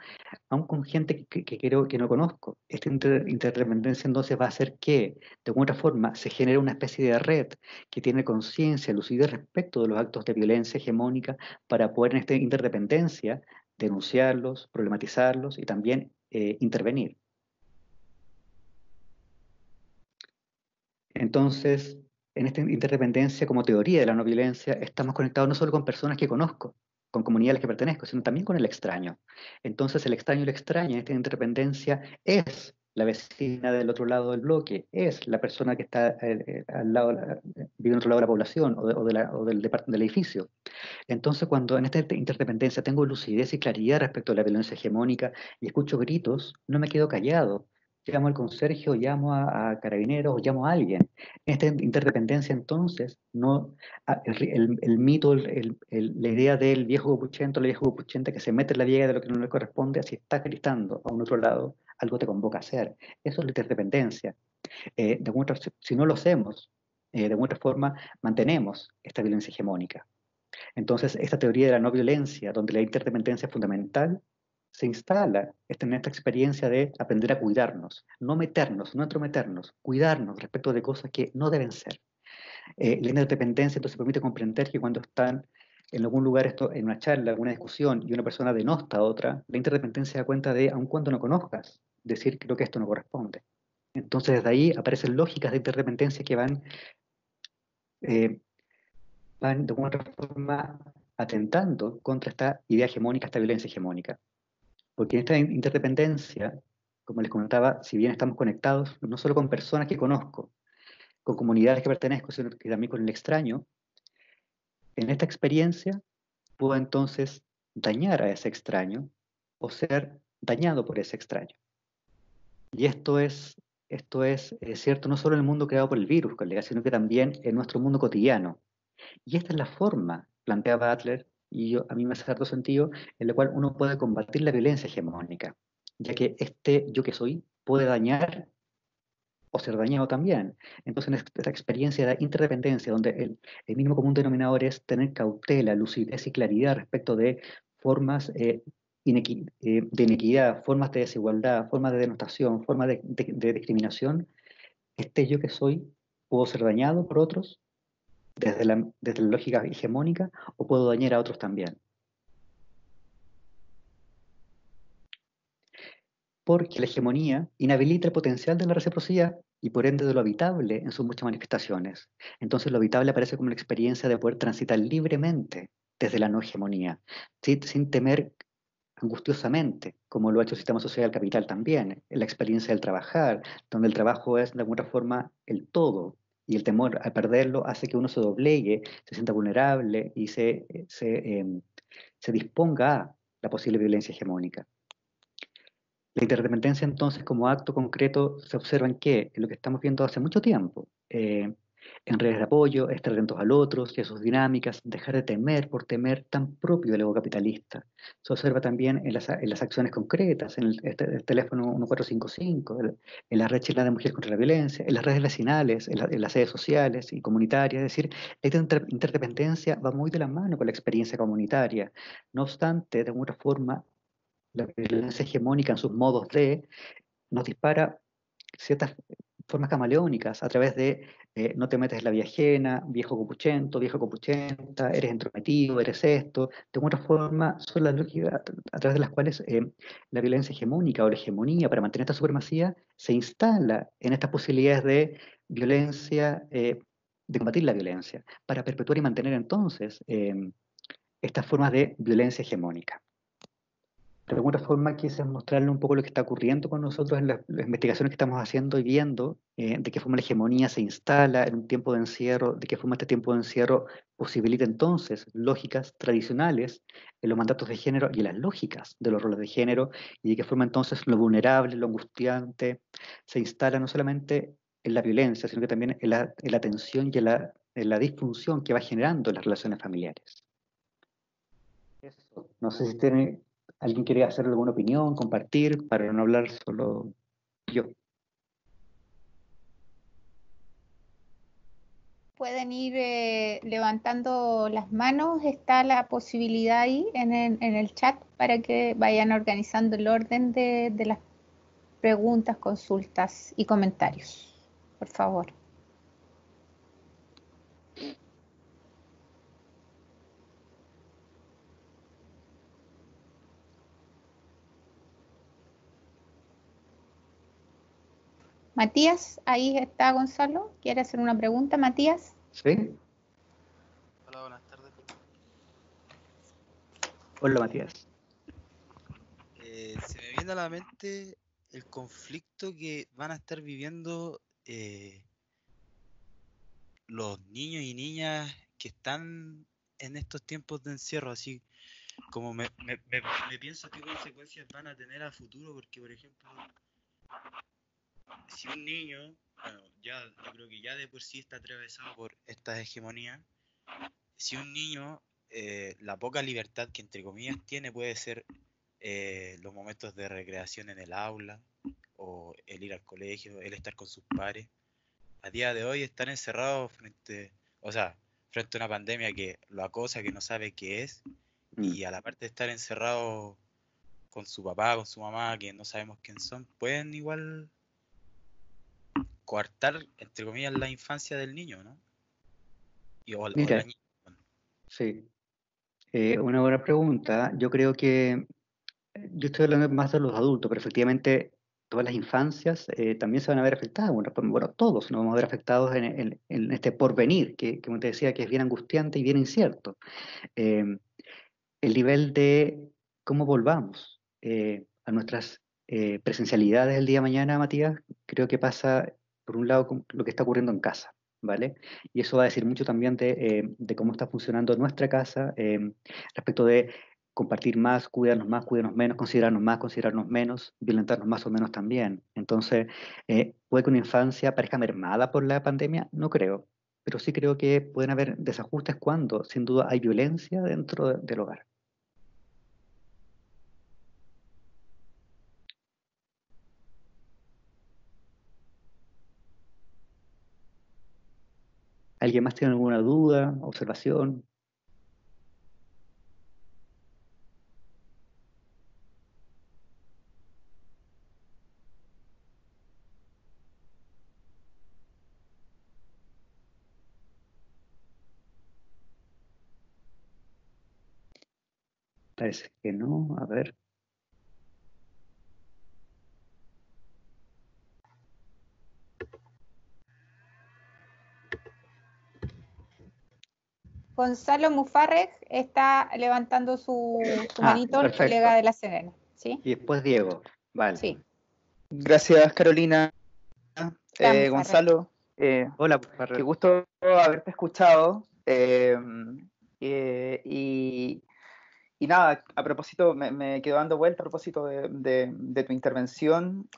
aun con gente que creo que no conozco. Esta interdependencia entonces va a hacer que, de alguna forma, se genere una especie de red que tiene conciencia, lucidez respecto de los actos de violencia hegemónica para poder en esta interdependencia denunciarlos, problematizarlos y también intervenir. Entonces, en esta interdependencia como teoría de la no violencia, estamos conectados no solo con personas que conozco, con comunidades a las que pertenezco, sino también con el extraño. Entonces, el extraño y la extraña en esta interdependencia es la vecina del otro lado del bloque, es la persona que está al lado, vive en otro lado de la población del edificio. Entonces, cuando en esta interdependencia tengo lucidez y claridad respecto a la violencia hegemónica y escucho gritos, no me quedo callado. Llamo al conserje, o llamo a carabineros, o llamo a alguien. En esta interdependencia, entonces, no, el mito, la idea del viejo capuchento, la vieja capuchenta que se mete en la viega de lo que no le corresponde, si está gritando a un otro lado, algo te convoca a hacer. Eso es la interdependencia. Si no lo hacemos, de alguna forma, mantenemos esta violencia hegemónica. Entonces, esta teoría de la no violencia, donde la interdependencia es fundamental, se instala en esta experiencia de aprender a cuidarnos, no meternos, no entrometernos, cuidarnos respecto de cosas que no deben ser. La interdependencia entonces permite comprender que cuando están en algún lugar, en una charla, alguna discusión, y una persona denosta a otra, la interdependencia da cuenta de, aun cuando no conozcas, decir creo que esto no corresponde. Entonces, desde ahí aparecen lógicas de interdependencia que eh, van de alguna otra forma atentando contra esta idea hegemónica, esta violencia hegemónica. Porque en esta interdependencia, como les comentaba, si bien estamos conectados no solo con personas que conozco, con comunidades que pertenezco, sino que también con el extraño, en esta experiencia puedo entonces dañar a ese extraño o ser dañado por ese extraño. Y esto es cierto no solo en el mundo creado por el virus, colega, sino que también en nuestro mundo cotidiano. Y esta es la forma, plantea Butler, y a mí me hace harto sentido, en la cual uno puede combatir la violencia hegemónica, ya que este yo que soy puede dañar o ser dañado también. Entonces, en esta experiencia de interdependencia, donde el mínimo común denominador es tener cautela, lucidez y claridad respecto de formas de inequidad, formas de desigualdad, formas de denotación, formas de discriminación, este yo que soy, puedo ser dañado por otros desde la lógica hegemónica o puedo dañar a otros también. Porque la hegemonía inhabilita el potencial de la reciprocidad y por ende de lo habitable en sus muchas manifestaciones. Entonces lo habitable aparece como una experiencia de poder transitar libremente desde la no hegemonía, sin temer angustiosamente, como lo ha hecho el sistema social capital también, en la experiencia del trabajar, donde el trabajo es de alguna forma el todo, y el temor a perderlo hace que uno se doblegue, se sienta vulnerable y se disponga a la posible violencia hegemónica. La interdependencia entonces como acto concreto se observa en qué, en lo que estamos viendo hace mucho tiempo, en redes de apoyo, estar atentos al otro y a sus dinámicas, dejar de temer por temer tan propio del ego capitalista. Se observa también en las acciones concretas, en el teléfono 1455, en la red chilena de Mujeres contra la Violencia, en las redes vecinales, en las redes sociales y comunitarias. Es decir, esta interdependencia va muy de la mano con la experiencia comunitaria. No obstante, de alguna forma, la violencia hegemónica en sus modos nos dispara ciertas formas camaleónicas a través de no te metes en la vida ajena, viejo copuchento, vieja copuchenta, eres entrometido, eres esto. De alguna forma son las lógicas a través de las cuales la violencia hegemónica o la hegemonía para mantener esta supremacía se instala en estas posibilidades de violencia, de combatir la violencia, para perpetuar y mantener entonces estas formas de violencia hegemónica. De alguna forma quise mostrarle un poco lo que está ocurriendo con nosotros en las investigaciones que estamos haciendo y viendo de qué forma la hegemonía se instala en un tiempo de encierro, de qué forma este tiempo de encierro posibilita entonces lógicas tradicionales en los mandatos de género y en las lógicas de los roles de género y de qué forma entonces lo vulnerable, lo angustiante se instala no solamente en la violencia, sino que también en la tensión y en la disfunción que va generando en las relaciones familiares. Eso. No sé si alguien quiere hacer alguna opinión, compartir, para no hablar solo yo. Pueden ir levantando las manos, está la posibilidad ahí en el chat para que vayan organizando el orden de las preguntas, consultas y comentarios, por favor. Matías, ahí está Gonzalo. ¿Quiere hacer una pregunta, Matías? ¿Sí? Hola, buenas tardes. Hola, Matías. Se me viene a la mente el conflicto que van a estar viviendo los niños y niñas que están en estos tiempos de encierro, así como me pienso qué consecuencias van a tener a futuro, porque por ejemplo, si un niño, bueno, yo creo que ya de por sí está atravesado por estas hegemonías, si un niño, la poca libertad que entre comillas tiene puede ser los momentos de recreación en el aula, o el ir al colegio, el estar con sus pares. A día de hoy están encerrados frente a una pandemia que lo acosa, que no sabe qué es, y a la parte de estar encerrados con su papá, con su mamá, que no sabemos quién son, pueden igual coartar, entre comillas, la infancia del niño, ¿no? O la Mira, niña. sí, una buena pregunta. Yo creo que yo estoy hablando más de los adultos, pero efectivamente todas las infancias también se van a ver afectadas. Bueno, todos nos vamos a ver afectados en este porvenir, que como te decía, que es bien angustiante y bien incierto. Eh, el nivel de cómo volvamos a nuestras presencialidades el día de mañana, Matías, creo que pasa, por un lado, con lo que está ocurriendo en casa, ¿vale? Y eso va a decir mucho también de cómo está funcionando nuestra casa respecto de compartir más, cuidarnos menos, considerarnos menos, violentarnos más o menos también. Entonces, ¿puede que una infancia parezca mermada por la pandemia? No creo, pero sí creo que pueden haber desajustes cuando, sin duda, hay violencia dentro del hogar. ¿Alguien más tiene alguna duda, observación? Parece que no, a ver. Gonzalo Mufarreg está levantando su manito, el Perfecto. colega de La Serena. ¿Sí? Y después Diego, vale. Sí. Gracias, Carolina. Mufarreg. Gonzalo, Hola, qué gusto haberte escuchado. Y nada, a propósito, me quedo dando vuelta a propósito de tu intervención,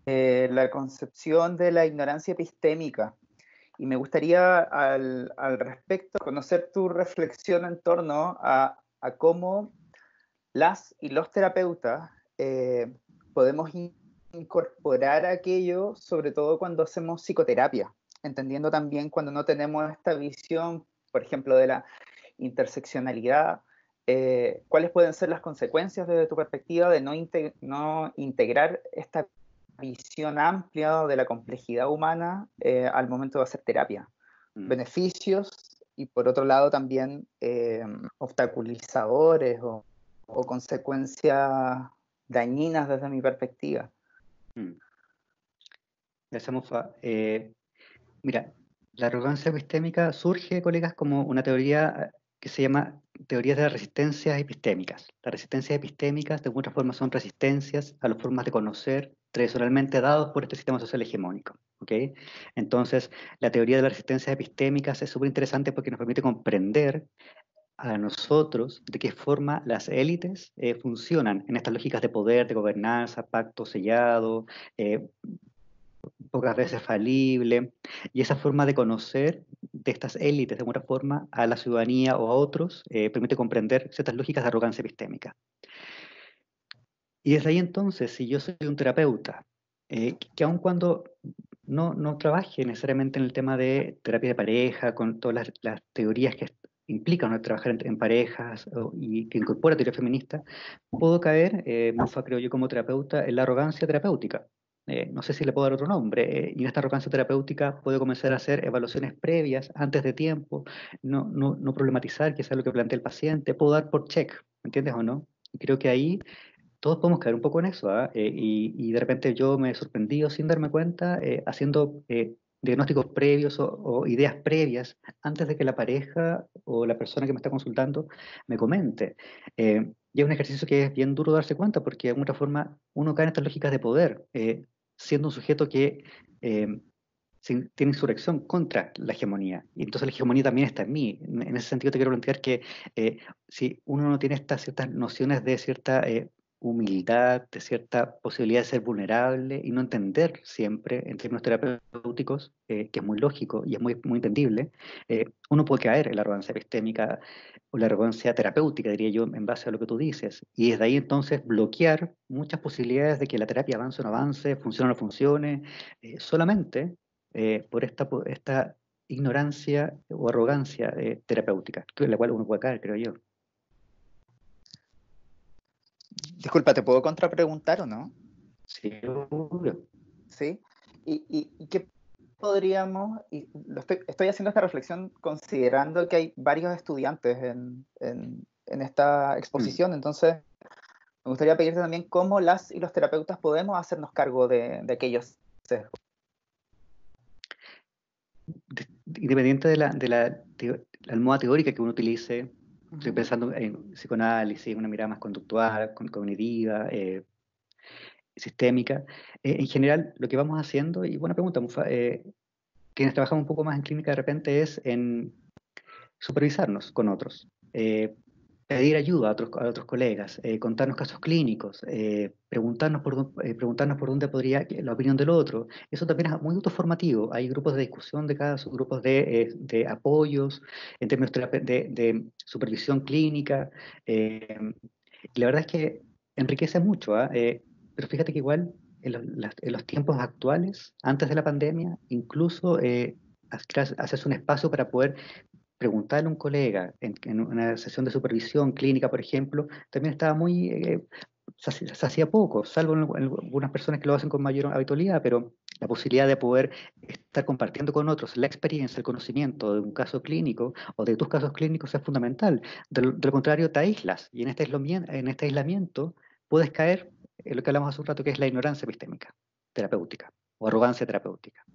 la concepción de la ignorancia epistémica. Y me gustaría al respecto conocer tu reflexión en torno a cómo las y los terapeutas podemos incorporar aquello, sobre todo cuando hacemos psicoterapia, entendiendo también cuando no tenemos esta visión, por ejemplo, de la interseccionalidad, cuáles pueden ser las consecuencias desde tu perspectiva de no integrar esta visión amplia de la complejidad humana al momento de hacer terapia. Beneficios y por otro lado también obstaculizadores o consecuencias dañinas desde mi perspectiva. Gracias, Mufa. Mira, la arrogancia epistémica surge, colegas, como una teoría que se llama teorías de las resistencias epistémicas. Las resistencias epistémicas, de alguna forma, son resistencias a las formas de conocer tradicionalmente dados por este sistema social hegemónico. ¿Okay? Entonces, la teoría de las resistencias epistémicas es súper interesante porque nos permite comprender a nosotros de qué forma las élites funcionan en estas lógicas de poder, de gobernanza, pacto sellado, pocas veces falible, y esa forma de conocer de estas élites de alguna forma a la ciudadanía o a otros permite comprender ciertas lógicas de arrogancia epistémica. Y desde ahí entonces, si yo soy un terapeuta, que aun cuando no trabaje necesariamente en el tema de terapia de pareja, con todas las teorías que implican, ¿no?, trabajar en parejas y que incorpora teoría feminista, puedo caer, Mufa, creo yo, como terapeuta, en la arrogancia terapéutica. No sé si le puedo dar otro nombre, y en esta arrogancia terapéutica puedo comenzar a hacer evaluaciones previas, antes de tiempo, no problematizar, que es lo que plantea el paciente, puedo dar por check, ¿me entiendes o no? Y creo que ahí todos podemos caer un poco en eso, ¿ah? Y de repente yo me he sorprendido sin darme cuenta, haciendo diagnósticos previos o ideas previas antes de que la pareja o la persona que me está consultando me comente. Y es un ejercicio que es bien duro darse cuenta porque de alguna forma uno cae en estas lógicas de poder, siendo un sujeto que tiene insurrección contra la hegemonía. Y entonces la hegemonía también está en mí. En ese sentido te quiero plantear que si uno no tiene estas ciertas nociones de cierta humildad, de cierta posibilidad de ser vulnerable y no entender siempre en términos terapéuticos, que es muy lógico y es muy entendible, uno puede caer en la arrogancia epistémica o la arrogancia terapéutica, diría yo, en base a lo que tú dices. Y desde ahí entonces bloquear muchas posibilidades de que la terapia avance o no avance, funcione o no funcione, solamente por esta ignorancia o arrogancia terapéutica, en la cual uno puede caer, creo yo. Disculpa, ¿te puedo contrapreguntar o no? Sí, obvio. ¿Sí? ¿Y qué podríamos, estoy haciendo esta reflexión considerando que hay varios estudiantes en esta exposición, entonces me gustaría pedirte también cómo las y los terapeutas podemos hacernos cargo de aquellos sesgos. Independiente de la almohada teórica que uno utilice, estoy pensando en psicoanálisis, una mirada más conductual, cognitiva, sistémica. En general, lo que vamos haciendo, y buena pregunta, Mufa, quienes trabajamos un poco más en clínica de repente es en supervisarnos con otros, pedir ayuda a otros colegas, contarnos casos clínicos, preguntarnos por dónde podría la opinión del otro. Eso también es muy autoformativo. Hay grupos de discusión de casos, grupos de apoyos en términos de supervisión clínica. La verdad es que enriquece mucho, ¿ah? Pero fíjate que igual en los tiempos actuales, antes de la pandemia, incluso hacerse un espacio para poder preguntarle a un colega en una sesión de supervisión clínica, por ejemplo, también estaba muy, se hacía poco, salvo en algunas personas que lo hacen con mayor habitualidad, pero la posibilidad de poder estar compartiendo con otros la experiencia, el conocimiento de un caso clínico o de tus casos clínicos es fundamental. De lo contrario, te aíslas y en este aislamiento puedes caer en lo que hablamos hace un rato, que es la ignorancia epistémica, terapéutica o arrogancia terapéutica.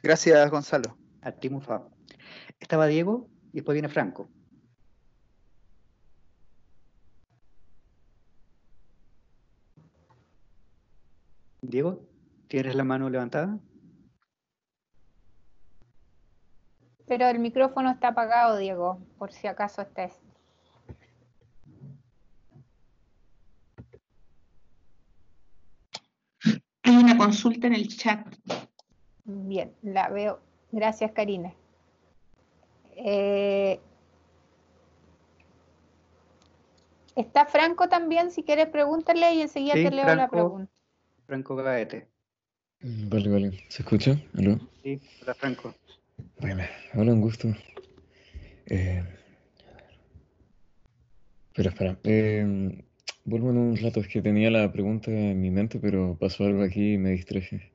Gracias, Gonzalo. A ti, Mufa. Estaba Diego y después viene Franco. Diego, ¿tienes la mano levantada? Pero el micrófono está apagado, Diego, por si acaso estés. Hay una consulta en el chat. Bien, la veo. Gracias, Karina. Está Franco también, si quieres pregúntale y enseguida Sí, te leo la pregunta. Franco Gaete. Vale. ¿Se escucha? ¿Aló? Sí, hola Franco. Bueno, hola, un gusto. Espera. Vuelvo en un rato, es que tenía la pregunta en mi mente, pero pasó algo aquí y me distraje.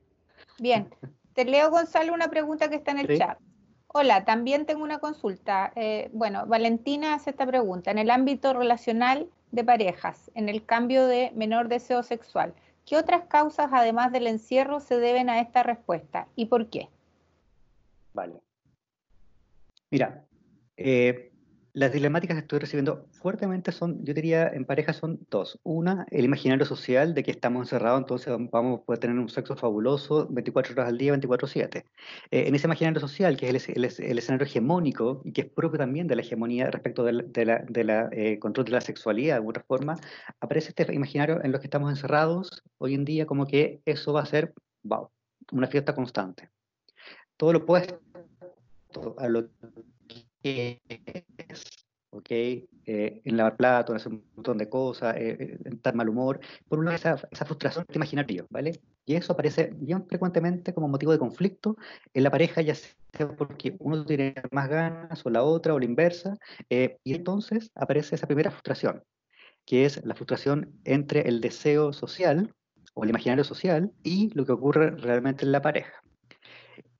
Bien, te leo, Gonzalo, una pregunta que está en el Sí. chat. Hola, también tengo una consulta. Bueno, Valentina hace esta pregunta. En el ámbito relacional de parejas, en el cambio de menor deseo sexual, ¿qué otras causas, además del encierro, se deben a esta respuesta y por qué? Vale. Mira, las dilemáticas que estoy recibiendo fuertemente son, yo diría, en pareja son dos. Una, el imaginario social de que estamos encerrados, entonces vamos a poder tener un sexo fabuloso 24 horas al día, 24/7. En ese imaginario social, que es el escenario hegemónico y que es propio también de la hegemonía respecto de control de la sexualidad, de alguna forma, aparece este imaginario en los que estamos encerrados hoy en día como que eso va a ser, wow, una fiesta constante. Todo lo opuesto a lo que es, ¿ok? En lavar platos, en hacer un montón de cosas, en estar mal humor. Por un lado, esa frustración de imaginario, ¿vale? Y eso aparece bien frecuentemente como motivo de conflicto en la pareja, ya sea porque uno tiene más ganas o la otra o la inversa, y entonces aparece esa primera frustración, que es la frustración entre el deseo social o el imaginario social y lo que ocurre realmente en la pareja.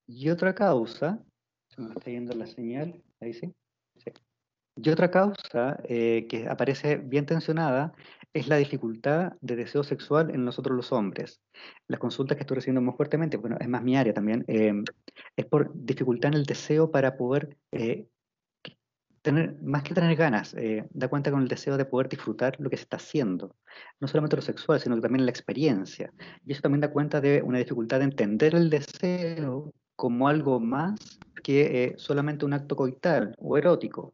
Y otra causa, se me está yendo la señal, ahí sí. Sí. Y otra causa que aparece bien tensionada es la dificultad de deseo sexual en nosotros los hombres. Las consultas que estoy recibiendo más fuertemente, bueno, es más mi área también, es por dificultad en el deseo para poder tener, más que tener ganas, da cuenta con el deseo de poder disfrutar lo que se está haciendo. No solamente lo sexual, sino que también la experiencia. Y eso también da cuenta de una dificultad de entender el deseo como algo más que solamente un acto coital o erótico,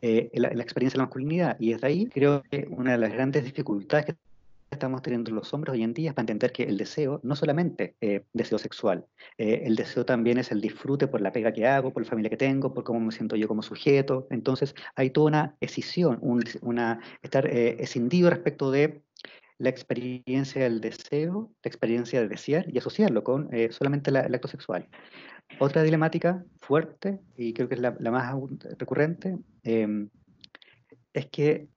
la experiencia de la masculinidad. Y desde ahí creo que una de las grandes dificultades que estamos teniendo los hombres hoy en día es para entender que el deseo no solamente deseo sexual, el deseo también es el disfrute por la pega que hago, por la familia que tengo, por cómo me siento yo como sujeto. Entonces hay toda una escisión, estar escindido respecto de la experiencia del deseo, la experiencia de desear y asociarlo con solamente el acto sexual. Otra dilemática fuerte, y creo que es la más recurrente, es que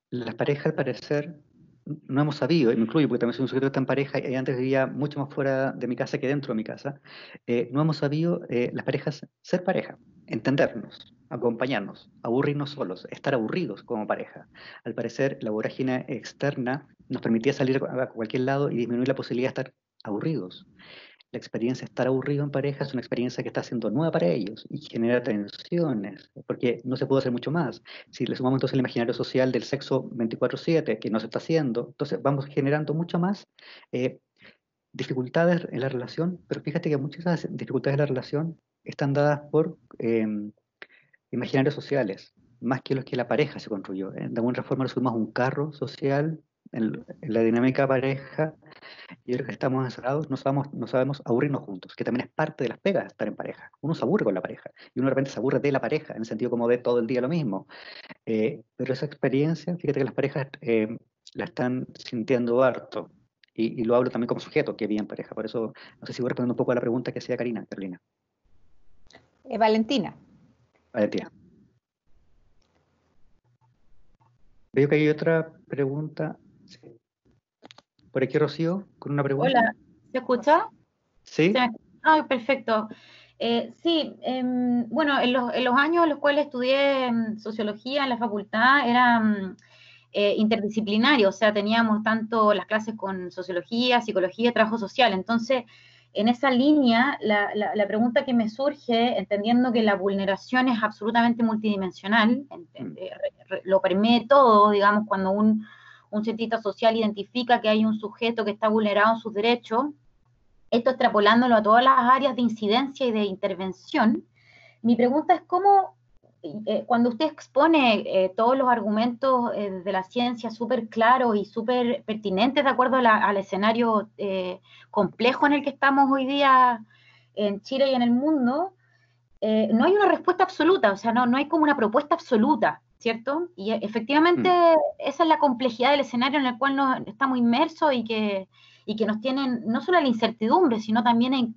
las parejas al parecer no hemos sabido, y me incluyo porque también soy un sujeto que está en pareja y antes vivía mucho más fuera de mi casa que dentro de mi casa, no hemos sabido las parejas ser pareja, entendernos, acompañarnos, aburrirnos solos, estar aburridos como pareja. Al parecer la vorágine externa nos permitía salir a cualquier lado y disminuir la posibilidad de estar aburridos. La experiencia de estar aburrido en pareja es una experiencia que está siendo nueva para ellos y genera tensiones, porque no se puede hacer mucho más. Si le sumamos entonces el imaginario social del sexo 24/7, que no se está haciendo, entonces vamos generando mucho más eh, dificultades en la relación, pero fíjate que muchas de esas dificultades de la relación están dadas por imaginarios sociales, más que los que la pareja se construyó. De alguna forma nos subimos a un carro social en la dinámica pareja. Yo creo que estamos encerrados, no sabemos aburrirnos juntos, que también es parte de las pegas de estar en pareja. Uno se aburre con la pareja y uno de repente se aburre de la pareja, en el sentido como de todo el día lo mismo. Pero esa experiencia, fíjate que las parejas la están sintiendo harto. Y lo hablo también como sujeto que vive en pareja. Por eso, no sé si voy respondiendo un poco a la pregunta que hacía Carolina. Valentina. Valentina. Veo que hay otra pregunta. Sí. Por aquí, Rocío, con una pregunta. Hola, ¿se escucha? Sí. Ah, perfecto. Sí, bueno, en los años en los cuales estudié sociología en la facultad era interdisciplinario, o sea, teníamos tanto las clases con sociología, psicología, trabajo social. Entonces, en esa línea, la pregunta que me surge, entendiendo que la vulneración es absolutamente multidimensional, lo permite todo, digamos, cuando un cientista social identifica que hay un sujeto que está vulnerado en sus derechos, esto extrapolándolo a todas las áreas de incidencia y de intervención. Mi pregunta es cómo, cuando usted expone todos los argumentos de la ciencia súper claros y súper pertinentes de acuerdo al escenario complejo en el que estamos hoy día en Chile y en el mundo, no hay una respuesta absoluta, o sea, no hay como una propuesta absoluta, ¿cierto? Y efectivamente esa es la complejidad del escenario en el cual nos estamos inmersos y que nos tienen no solo la incertidumbre, sino también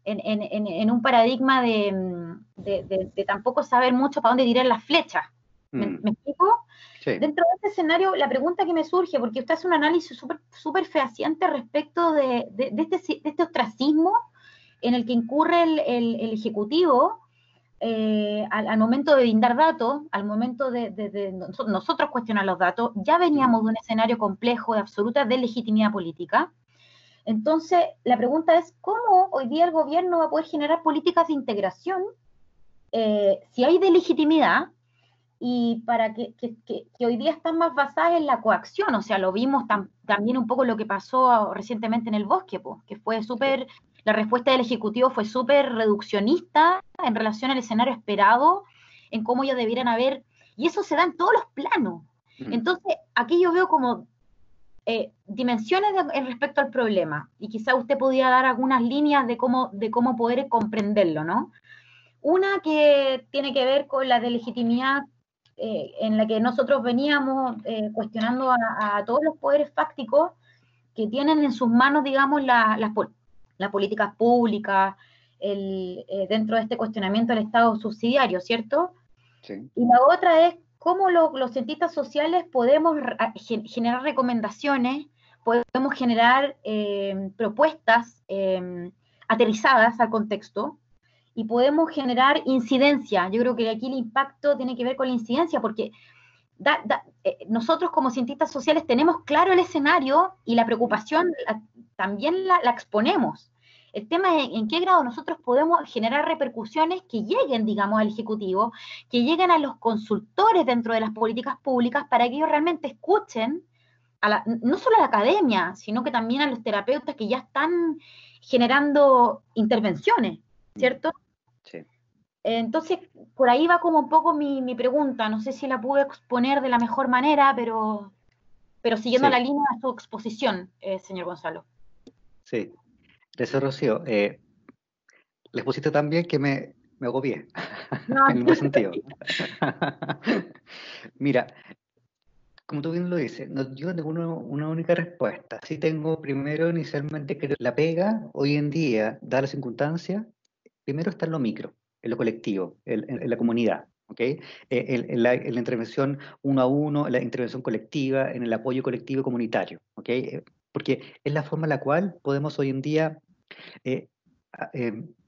en un paradigma de tampoco saber mucho para dónde tirar las flechas. ¿Me explico? Sí. Dentro de este escenario, la pregunta que me surge, porque usted hace un análisis súper fehaciente respecto de este ostracismo en el que incurre el Ejecutivo al momento de brindar datos, al momento de nosotros cuestionar los datos. Ya veníamos de un escenario complejo de absoluta delegitimidad política. Entonces, la pregunta es, ¿cómo hoy día el gobierno va a poder generar políticas de integración si hay delegitimidad y para que hoy día están más basadas en la coacción? O sea, lo vimos también un poco lo que pasó recientemente en el Bosque, que fue súper, la respuesta del Ejecutivo fue súper reduccionista en relación al escenario esperado, en cómo ellos debieran haber, y eso se da en todos los planos. Entonces, aquí yo veo como dimensiones respecto al problema, y quizá usted podría dar algunas líneas de cómo poder comprenderlo, ¿no? Una que tiene que ver con la delegitimidad en la que nosotros veníamos cuestionando a todos los poderes fácticos que tienen en sus manos, digamos, las políticas públicas, dentro de este cuestionamiento del Estado subsidiario, ¿cierto? Sí. Y la otra es cómo los cientistas sociales podemos generar recomendaciones, podemos generar propuestas aterrizadas al contexto, y podemos generar incidencia. Yo creo que aquí el impacto tiene que ver con la incidencia, porque nosotros como cientistas sociales tenemos claro el escenario y la preocupación también la exponemos. El tema es en qué grado nosotros podemos generar repercusiones que lleguen, digamos, al Ejecutivo, que lleguen a los consultores dentro de las políticas públicas para que ellos realmente escuchen no solo a la academia, sino que también a los terapeutas que ya están generando intervenciones, ¿cierto? Sí. Entonces, por ahí va como un poco mi pregunta. No sé si la pude exponer de la mejor manera, pero siguiendo la línea de su exposición, señor Gonzalo. Sí. Gracias, Rocío. Les pusiste tan bien que me agobié, No. en el buen sentido. Mira, como tú bien lo dices, yo no tengo una única respuesta. Sí tengo primero, inicialmente, que la pega hoy en día, dadas las circunstancias, primero está en lo micro, en lo colectivo, en la comunidad, ¿ok? En la intervención uno a uno, en la intervención colectiva, en el apoyo colectivo y comunitario, ¿ok? Porque es la forma en la cual podemos hoy en día eh,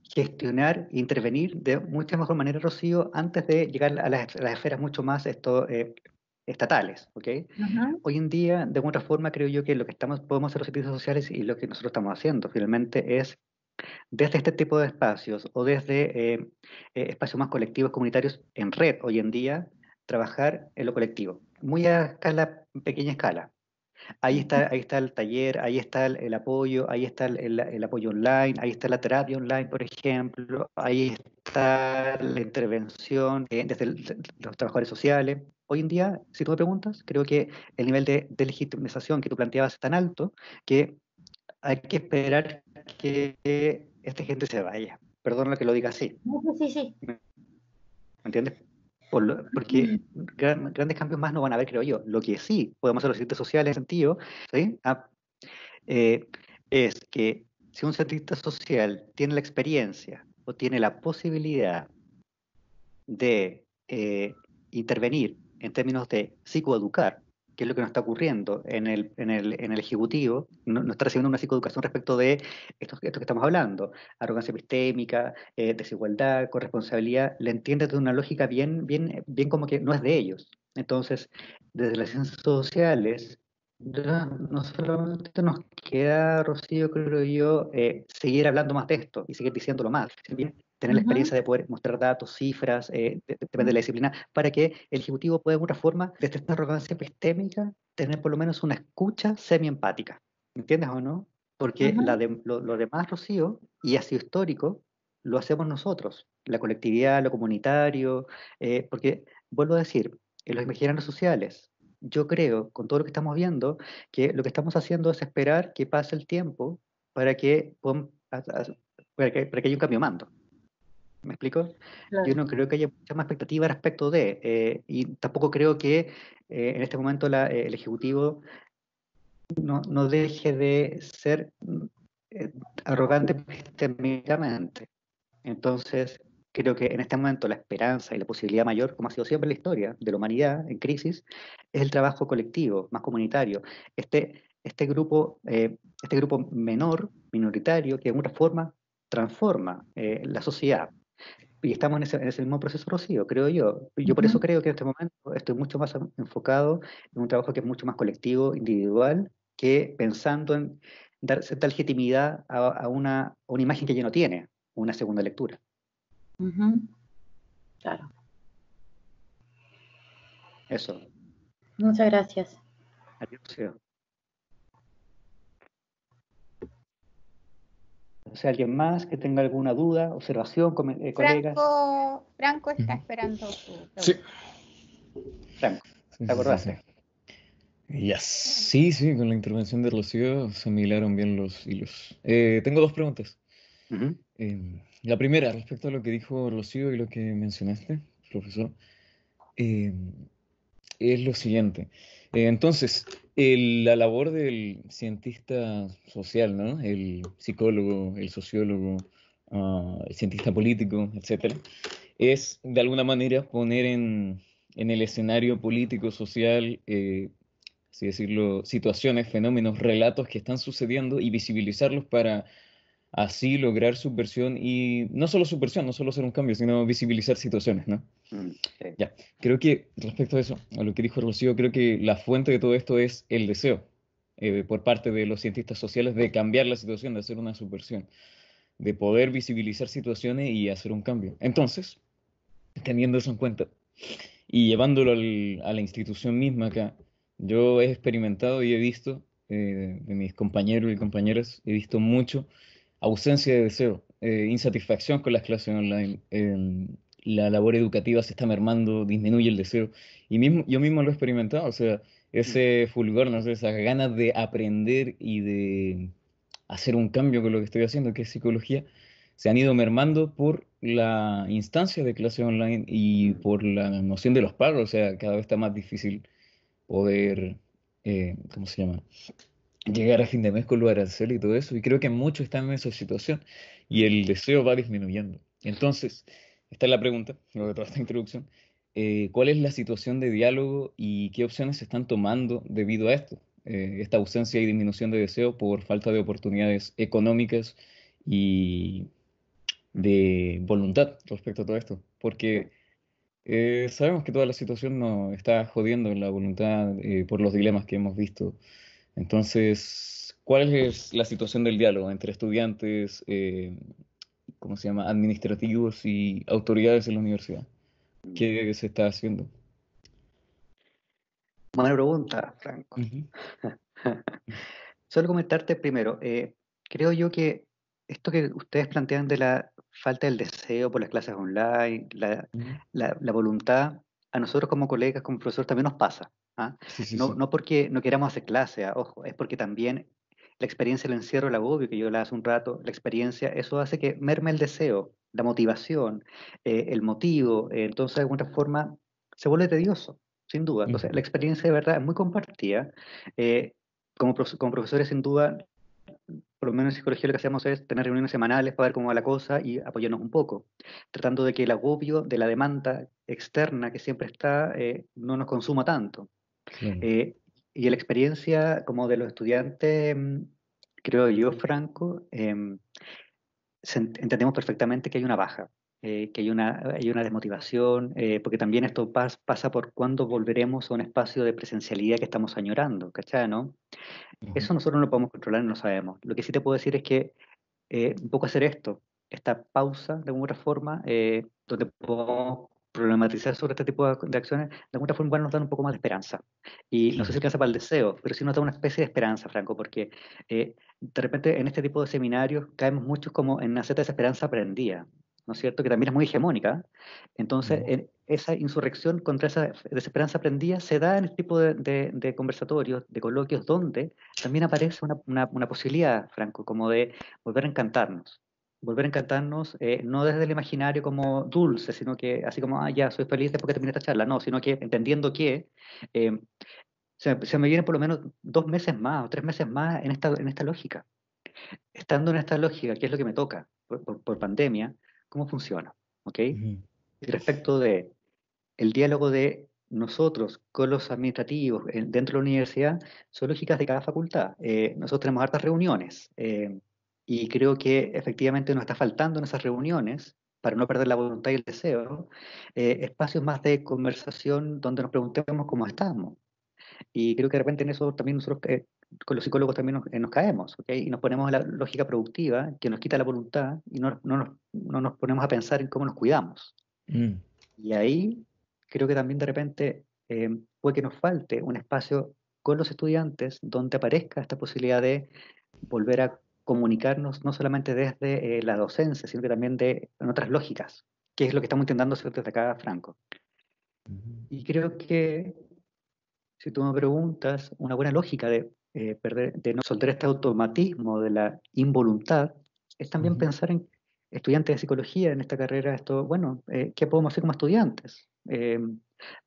gestionar e intervenir de mucha mejor manera, Rocío, antes de llegar a las esferas mucho más estatales, ¿ok? Hoy en día, de alguna forma, creo yo que lo que podemos hacer los servicios sociales y lo que nosotros estamos haciendo finalmente es, desde este tipo de espacios o desde espacios más colectivos, comunitarios en red hoy en día, trabajar en lo colectivo, muy a pequeña escala. Ahí está el taller, ahí está el apoyo, ahí está el apoyo online, ahí está la terapia online, por ejemplo, ahí está la intervención desde los trabajadores sociales. Hoy en día, si tú me preguntas, creo que el nivel de legitimización que tú planteabas es tan alto que hay que esperar que esta gente se vaya. Perdona que lo diga así. Sí. ¿Me entiendes? Porque grandes cambios más no van a haber, creo yo. Lo que sí podemos hacer los científicos sociales en ese sentido, ¿sí? eh, es que si un cientista social tiene la experiencia o tiene la posibilidad de intervenir en términos de psicoeducar, que es lo que nos está ocurriendo en el Ejecutivo, no está recibiendo una psicoeducación respecto de esto que estamos hablando, arrogancia epistémica, desigualdad, corresponsabilidad, le entiende de una lógica bien, bien, bien como que no es de ellos. Entonces, desde las ciencias sociales, no solamente nos queda, Rocío, creo yo, seguir hablando más de esto y seguir diciéndolo más, sino tener la Ujú, experiencia de poder mostrar datos, cifras, depende de la disciplina, para que el Ejecutivo pueda de alguna forma, desde esta arrogancia epistémica, tener por lo menos una escucha semi-empática. ¿Entiendes o no? Porque ujú, lo demás, Rocío, y ha sido histórico, lo hacemos nosotros, la colectividad, lo comunitario, porque, vuelvo a decir, en los imaginarios sociales, yo creo, con todo lo que estamos viendo, que lo que estamos haciendo es esperar que pase el tiempo para que, para que haya un cambio mando. ¿Me explico? Yo claro. no creo que haya mucha más expectativa respecto de, y tampoco creo que en este momento el Ejecutivo no deje de ser eh, arrogante epistémicamente. Entonces, creo que en este momento la esperanza y la posibilidad mayor, como ha sido siempre en la historia de la humanidad en crisis, es el trabajo colectivo, más comunitario. Este grupo menor, minoritario, que de alguna forma transforma la sociedad. Y estamos en ese mismo proceso, Rocío, creo yo. Yo por eso Ujú. creo que en este momento estoy mucho más enfocado en un trabajo que es mucho más colectivo, individual, que pensando en dar cierta legitimidad a una imagen que ya no tiene una segunda lectura. Ujú, claro. Eso. Muchas gracias. Adiós, Rocío. O sea, alguien más que tenga alguna duda, observación, colegas. Franco está Ujú. esperando su Sí, pregunta. Franco, sí, ¿te sí, sí, sí. acordaste? Yes. Sí, sí, con la intervención de Rocío se me hilaron bien los hilos. Tengo dos preguntas. Ujú. La primera, respecto a lo que dijo Rocío y lo que mencionaste, profesor, eh, es lo siguiente. Entonces, la labor del cientista social, ¿no? El psicólogo, el sociólogo, el cientista político, etcétera, es de alguna manera poner en el escenario político, social, así decirlo, situaciones, fenómenos, relatos que están sucediendo y visibilizarlos para así lograr subversión y no solo subversión, no solo hacer un cambio, sino visibilizar situaciones, ¿no? Sí. Ya, creo que respecto a eso, a lo que dijo Rocío, creo que la fuente de todo esto es el deseo por parte de los cientistas sociales de cambiar la situación, de hacer una subversión, de poder visibilizar situaciones y hacer un cambio. Entonces, teniendo eso en cuenta y llevándolo a la institución misma acá, yo he experimentado y he visto de mis compañeros y compañeras, he visto mucho ausencia de deseo, insatisfacción con las clases online, la labor educativa se está mermando, disminuye el deseo. Y yo mismo lo he experimentado, o sea, Mm. ese fulgor, no sé, esas ganas de aprender y de hacer un cambio con lo que estoy haciendo, que es psicología, se han ido mermando por la instancia de clase online y Mm. por la noción de los pagos, o sea, cada vez está más difícil poder, ¿cómo se llama? Llegar a fin de mes con los aranceles y todo eso, y creo que muchos están en esa situación y el deseo va disminuyendo. Entonces, esta es la pregunta, luego de toda esta introducción, ¿cuál es la situación de diálogo y qué opciones se están tomando debido a esto? Esta ausencia y disminución de deseo por falta de oportunidades económicas y de voluntad respecto a todo esto, Sí. porque sabemos que toda la situación nos está jodiendo la voluntad por los dilemas que hemos visto. Entonces, ¿cuál es la situación del diálogo entre estudiantes, ¿cómo se llama?, administrativos y autoridades en la universidad? Mm. ¿Qué se está haciendo? Buena pregunta, Franco. Ujú, Solo comentarte primero, creo yo que esto que ustedes plantean de la falta del deseo por las clases online, la, ujú. la- la voluntad, a nosotros como colegas, como profesores, también nos pasa. ¿Ah? Sí, sí, No, sí. no porque no queramos hacer clase, ojo, es porque también la experiencia del encierro, el agobio que yo hablaba hace un rato, la experiencia, eso hace que merme el deseo, la motivación, el motivo, entonces de alguna forma se vuelve tedioso, sin duda. Ujú, Entonces la experiencia de verdad es muy compartida. Como profesores, sin duda, por lo menos en psicología lo que hacemos es tener reuniones semanales para ver cómo va la cosa y apoyarnos un poco, tratando de que el agobio de la demanda externa que siempre está no nos consuma tanto. Claro. Y la experiencia como de los estudiantes, creo yo, Franco, entendemos perfectamente que hay una baja, que hay una desmotivación, porque también esto pasa por cuándo volveremos a un espacio de presencialidad que estamos añorando, ¿cachai, no? Ujú. Eso nosotros no lo podemos controlar, no lo sabemos. Lo que sí te puedo decir es que un poco hacer esto, esta pausa de alguna forma, donde podamos problematizar sobre este tipo de acciones, de alguna forma igual nos dan un poco más de esperanza. Y no sé si Claro. alcanza para el deseo, pero sí nos da una especie de esperanza, Franco, porque de repente en este tipo de seminarios caemos muchos como en una cierta desesperanza aprendida, ¿no es cierto? Que también es muy hegemónica. Entonces, Ujú. esa insurrección contra esa desesperanza aprendida se da en este tipo de conversatorios, de coloquios, donde también aparece una posibilidad, Franco, como de volver a encantarnos. Volver a encantarnos, no desde el imaginario como dulce, sino que así como, ah, ya, soy feliz después que termine esta charla. No, sino que entendiendo que eh, se me vienen por lo menos 2 meses más o 3 meses más en esta lógica. Estando en esta lógica, ¿qué es lo que me toca por pandemia? ¿Cómo funciona? ¿Ok? Ujú. Y respecto de el diálogo de nosotros con los administrativos dentro de la universidad son lógicas de cada facultad. Nosotros tenemos hartas reuniones y creo que efectivamente nos está faltando en esas reuniones, para no perder la voluntad y el deseo, espacios más de conversación donde nos preguntemos cómo estamos. Y creo que de repente en eso también nosotros con los psicólogos también nos caemos, ¿ok? Y nos ponemos en la lógica productiva que nos quita la voluntad y no nos ponemos a pensar en cómo nos cuidamos. Mm. Y ahí creo que también de repente puede que nos falte un espacio con los estudiantes donde aparezca esta posibilidad de volver a comunicarnos no solamente desde la docencia, sino que también en otras lógicas, que es lo que estamos intentando hacer desde acá, Franco. Ujú. Y creo que si tú me preguntas, una buena lógica de no soltar este automatismo de la involuntad es también Ujú. pensar en estudiantes de psicología en esta carrera, esto, bueno, ¿qué podemos hacer como estudiantes?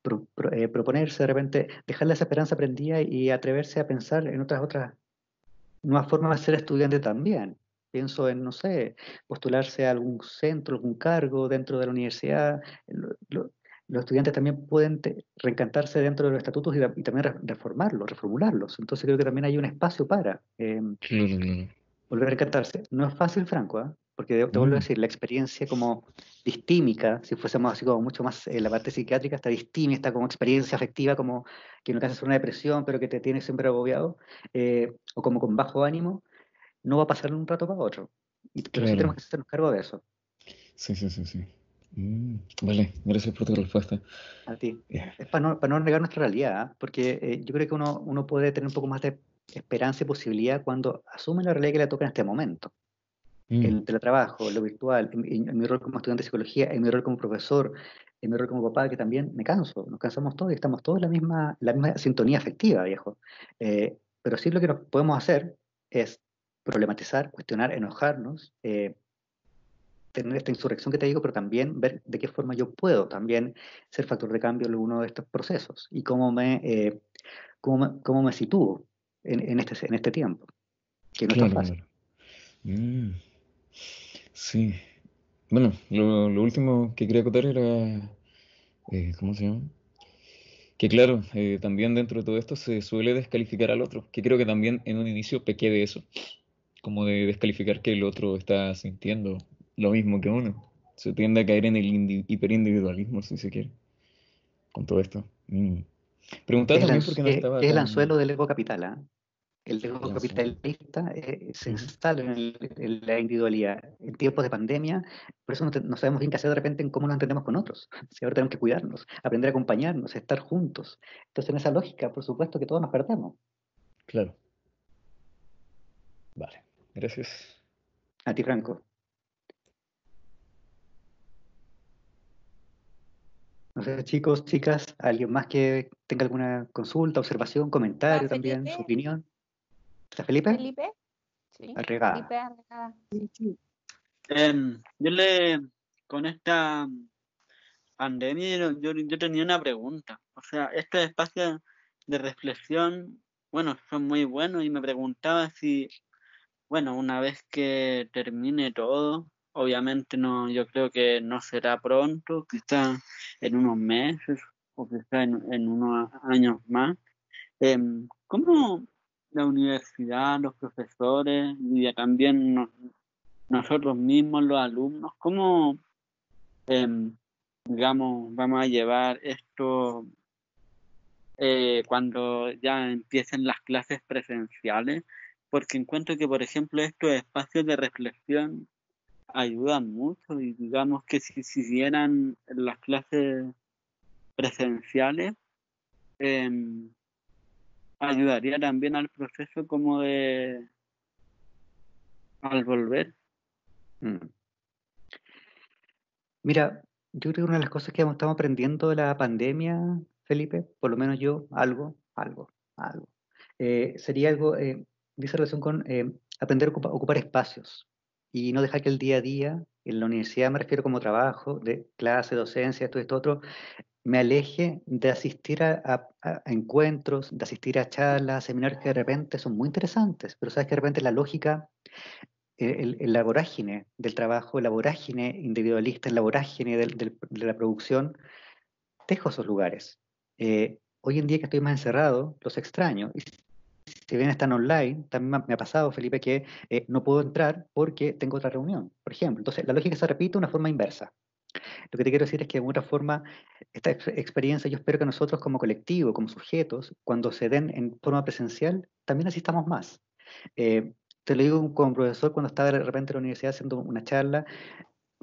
Proponerse de repente, dejar esa esperanza prendida y atreverse a pensar en otras nuevas formas de ser estudiante también. Pienso en, no sé, postularse a algún centro, algún cargo dentro de la universidad. Los estudiantes también pueden reencantarse dentro de los estatutos y también reformarlos, reformularlos. Entonces creo que también hay un espacio para Claro, claro. volver a reencantarse. No es fácil, Franco, ¿ah? Porque te vuelvo a Mm. decir, la experiencia como distímica, si fuésemos así como mucho más en la parte psiquiátrica, está distímica, está como experiencia afectiva, como que no te hace una depresión, pero que te tiene siempre agobiado, o como con bajo ánimo, no va a pasar de un rato para otro. Pero sí Claro. tenemos que hacernos cargo de eso. Sí, sí, sí, sí. Vale, gracias por tu respuesta. A ti. Yeah. Es para no negar nuestra realidad, ¿ah? Porque yo creo que uno puede tener un poco más de esperanza y posibilidad cuando asume la realidad que le toca en este momento. Mm. El teletrabajo, lo virtual, en mi rol como estudiante de psicología, en mi rol como profesor, en mi rol como papá, que también me canso, nos cansamos todos y estamos todos en la misma sintonía afectiva, viejo. Pero sí lo que nos podemos hacer es problematizar, cuestionar, enojarnos, tener esta insurrección que te digo, pero también ver de qué forma yo puedo también ser factor de cambio en uno de estos procesos y cómo me sitúo en este tiempo, que no es tan Claro, fácil. claro. Mm. Sí. Bueno, lo último que quería acotar era, ¿cómo se llama? Que claro, también dentro de todo esto se suele descalificar al otro, que creo que también en un inicio pequé de eso, como de descalificar que el otro está sintiendo lo mismo que uno. Se tiende a caer en el hiperindividualismo, si se quiere, con todo esto. Preguntaba también porque no estaba Que es el tan... anzuelo del ego capital, ¿ah? El ego El anzuelo. capitalista se Ujú. instala en la individualidad. En tiempos de pandemia, por eso no sabemos bien qué hacer de repente en cómo nos entendemos con otros. Si ahora tenemos que cuidarnos, aprender a acompañarnos, estar juntos. Entonces, en esa lógica, por supuesto que todos nos perdemos. Claro, vale. Gracias. A ti, Franco. No sé, chicos, chicas, alguien más que tenga alguna consulta, observación, ¿Está comentario también, su Felipe? opinión. ¿Está Felipe? ¿Felipe? Sí, Arregada. Felipe Arregada. Yo con esta pandemia, yo tenía una pregunta. O sea, estos espacios de reflexión, bueno, son muy buenos y me preguntaba si bueno, una vez que termine todo, obviamente no, yo creo que no será pronto, quizá en unos meses o quizá en unos años más. ¿Cómo la universidad, los profesores y también nosotros mismos, los alumnos, cómo, digamos, vamos a llevar esto cuando ya empiecen las clases presenciales? Porque encuentro que, por ejemplo, estos espacios de reflexión ayudan mucho y digamos que si se hicieran las clases presenciales, ayudaría también al proceso como de al volver. Mm. Mira, yo creo que una de las cosas que estamos aprendiendo de la pandemia, Felipe, por lo menos yo, algo, sería algo, dice relación con aprender a ocupar espacios y no dejar que el día a día, en la universidad me refiero como trabajo, de clase, docencia, esto, otro, me aleje de asistir a encuentros, de asistir a charlas, seminarios que de repente son muy interesantes, pero sabes que de repente la lógica, la vorágine del trabajo, la vorágine individualista, la vorágine de la producción, dejo esos lugares. Hoy en día que estoy más encerrado, los extraño. Y si bien están online, también me ha pasado, Felipe, que no puedo entrar porque tengo otra reunión, por ejemplo. Entonces, la lógica se repite de una forma inversa. Lo que te quiero decir es que de alguna forma, esta experiencia yo espero que nosotros como colectivo, como sujetos, cuando se den en forma presencial, también asistamos más. Te lo digo como profesor, cuando estaba de repente en la universidad haciendo una charla,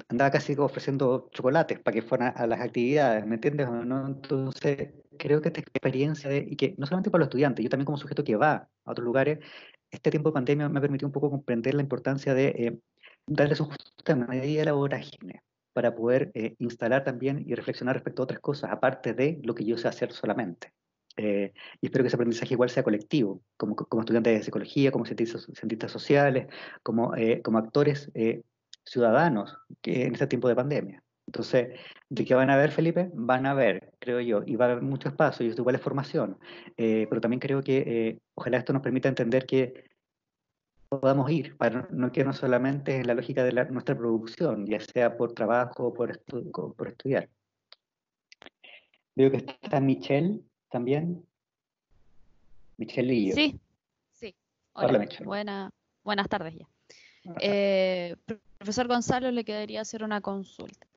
andaba casi ofreciendo chocolates para que fueran a las actividades, ¿me entiendes o no? Entonces, creo que esta experiencia, y que no solamente para los estudiantes, yo también como sujeto que va a otros lugares, este tiempo de pandemia me ha permitido un poco comprender la importancia de darle su justa medida a la vorágine, para poder instalar también y reflexionar respecto a otras cosas, aparte de lo que yo sé hacer solamente. Y espero que ese aprendizaje igual sea colectivo, como estudiantes de psicología, como cientistas sociales, como actores ciudadanos que en este tiempo de pandemia. Entonces, ¿de qué van a ver, Felipe? Van a ver, creo yo, y va a haber mucho espacio, y esto igual es formación, pero también creo que ojalá esto nos permita entender que podamos ir, para no quedarnos solamente en la lógica de nuestra producción, ya sea por trabajo o por estudiar. Veo que está Michelle también. Michelle Lillo. Sí, sí. Hola, Hola, Michelle. buenas tardes ya. Buenas tardes. Profesor Gonzalo, le quedaría hacer una consulta.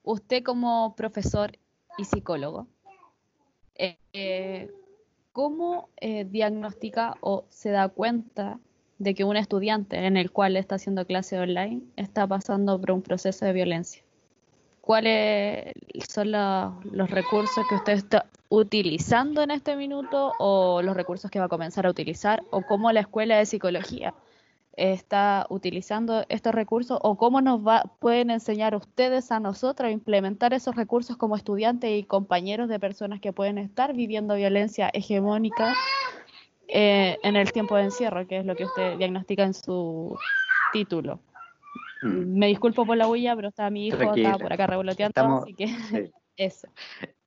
Usted como profesor y psicólogo, ¿cómo diagnostica o se da cuenta de que un estudiante en el cual está haciendo clase online está pasando por un proceso de violencia? ¿Cuáles son los recursos que usted está utilizando en este minuto o los recursos que va a comenzar a utilizar o cómo la Escuela de Psicología está utilizando estos recursos o cómo pueden enseñar ustedes a nosotros a implementar esos recursos como estudiantes y compañeros de personas que pueden estar viviendo violencia hegemónica en el tiempo de encierro, que es lo que usted diagnostica en su título? Me disculpo por la huella, pero está mi hijo, Tranquila. está por acá revoloteando, Estamos, así que sí. eso.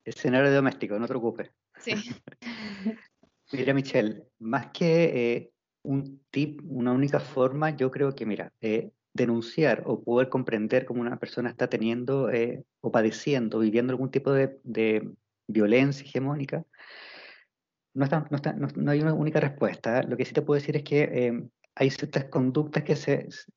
Escenario doméstico, no te preocupes. Sí. Mira, Michelle, más que un tip, una única forma, yo creo que, mira, denunciar o poder comprender cómo una persona está teniendo o padeciendo, viviendo algún tipo de violencia hegemónica, no hay una única respuesta. Lo que sí te puedo decir es que hay ciertas conductas que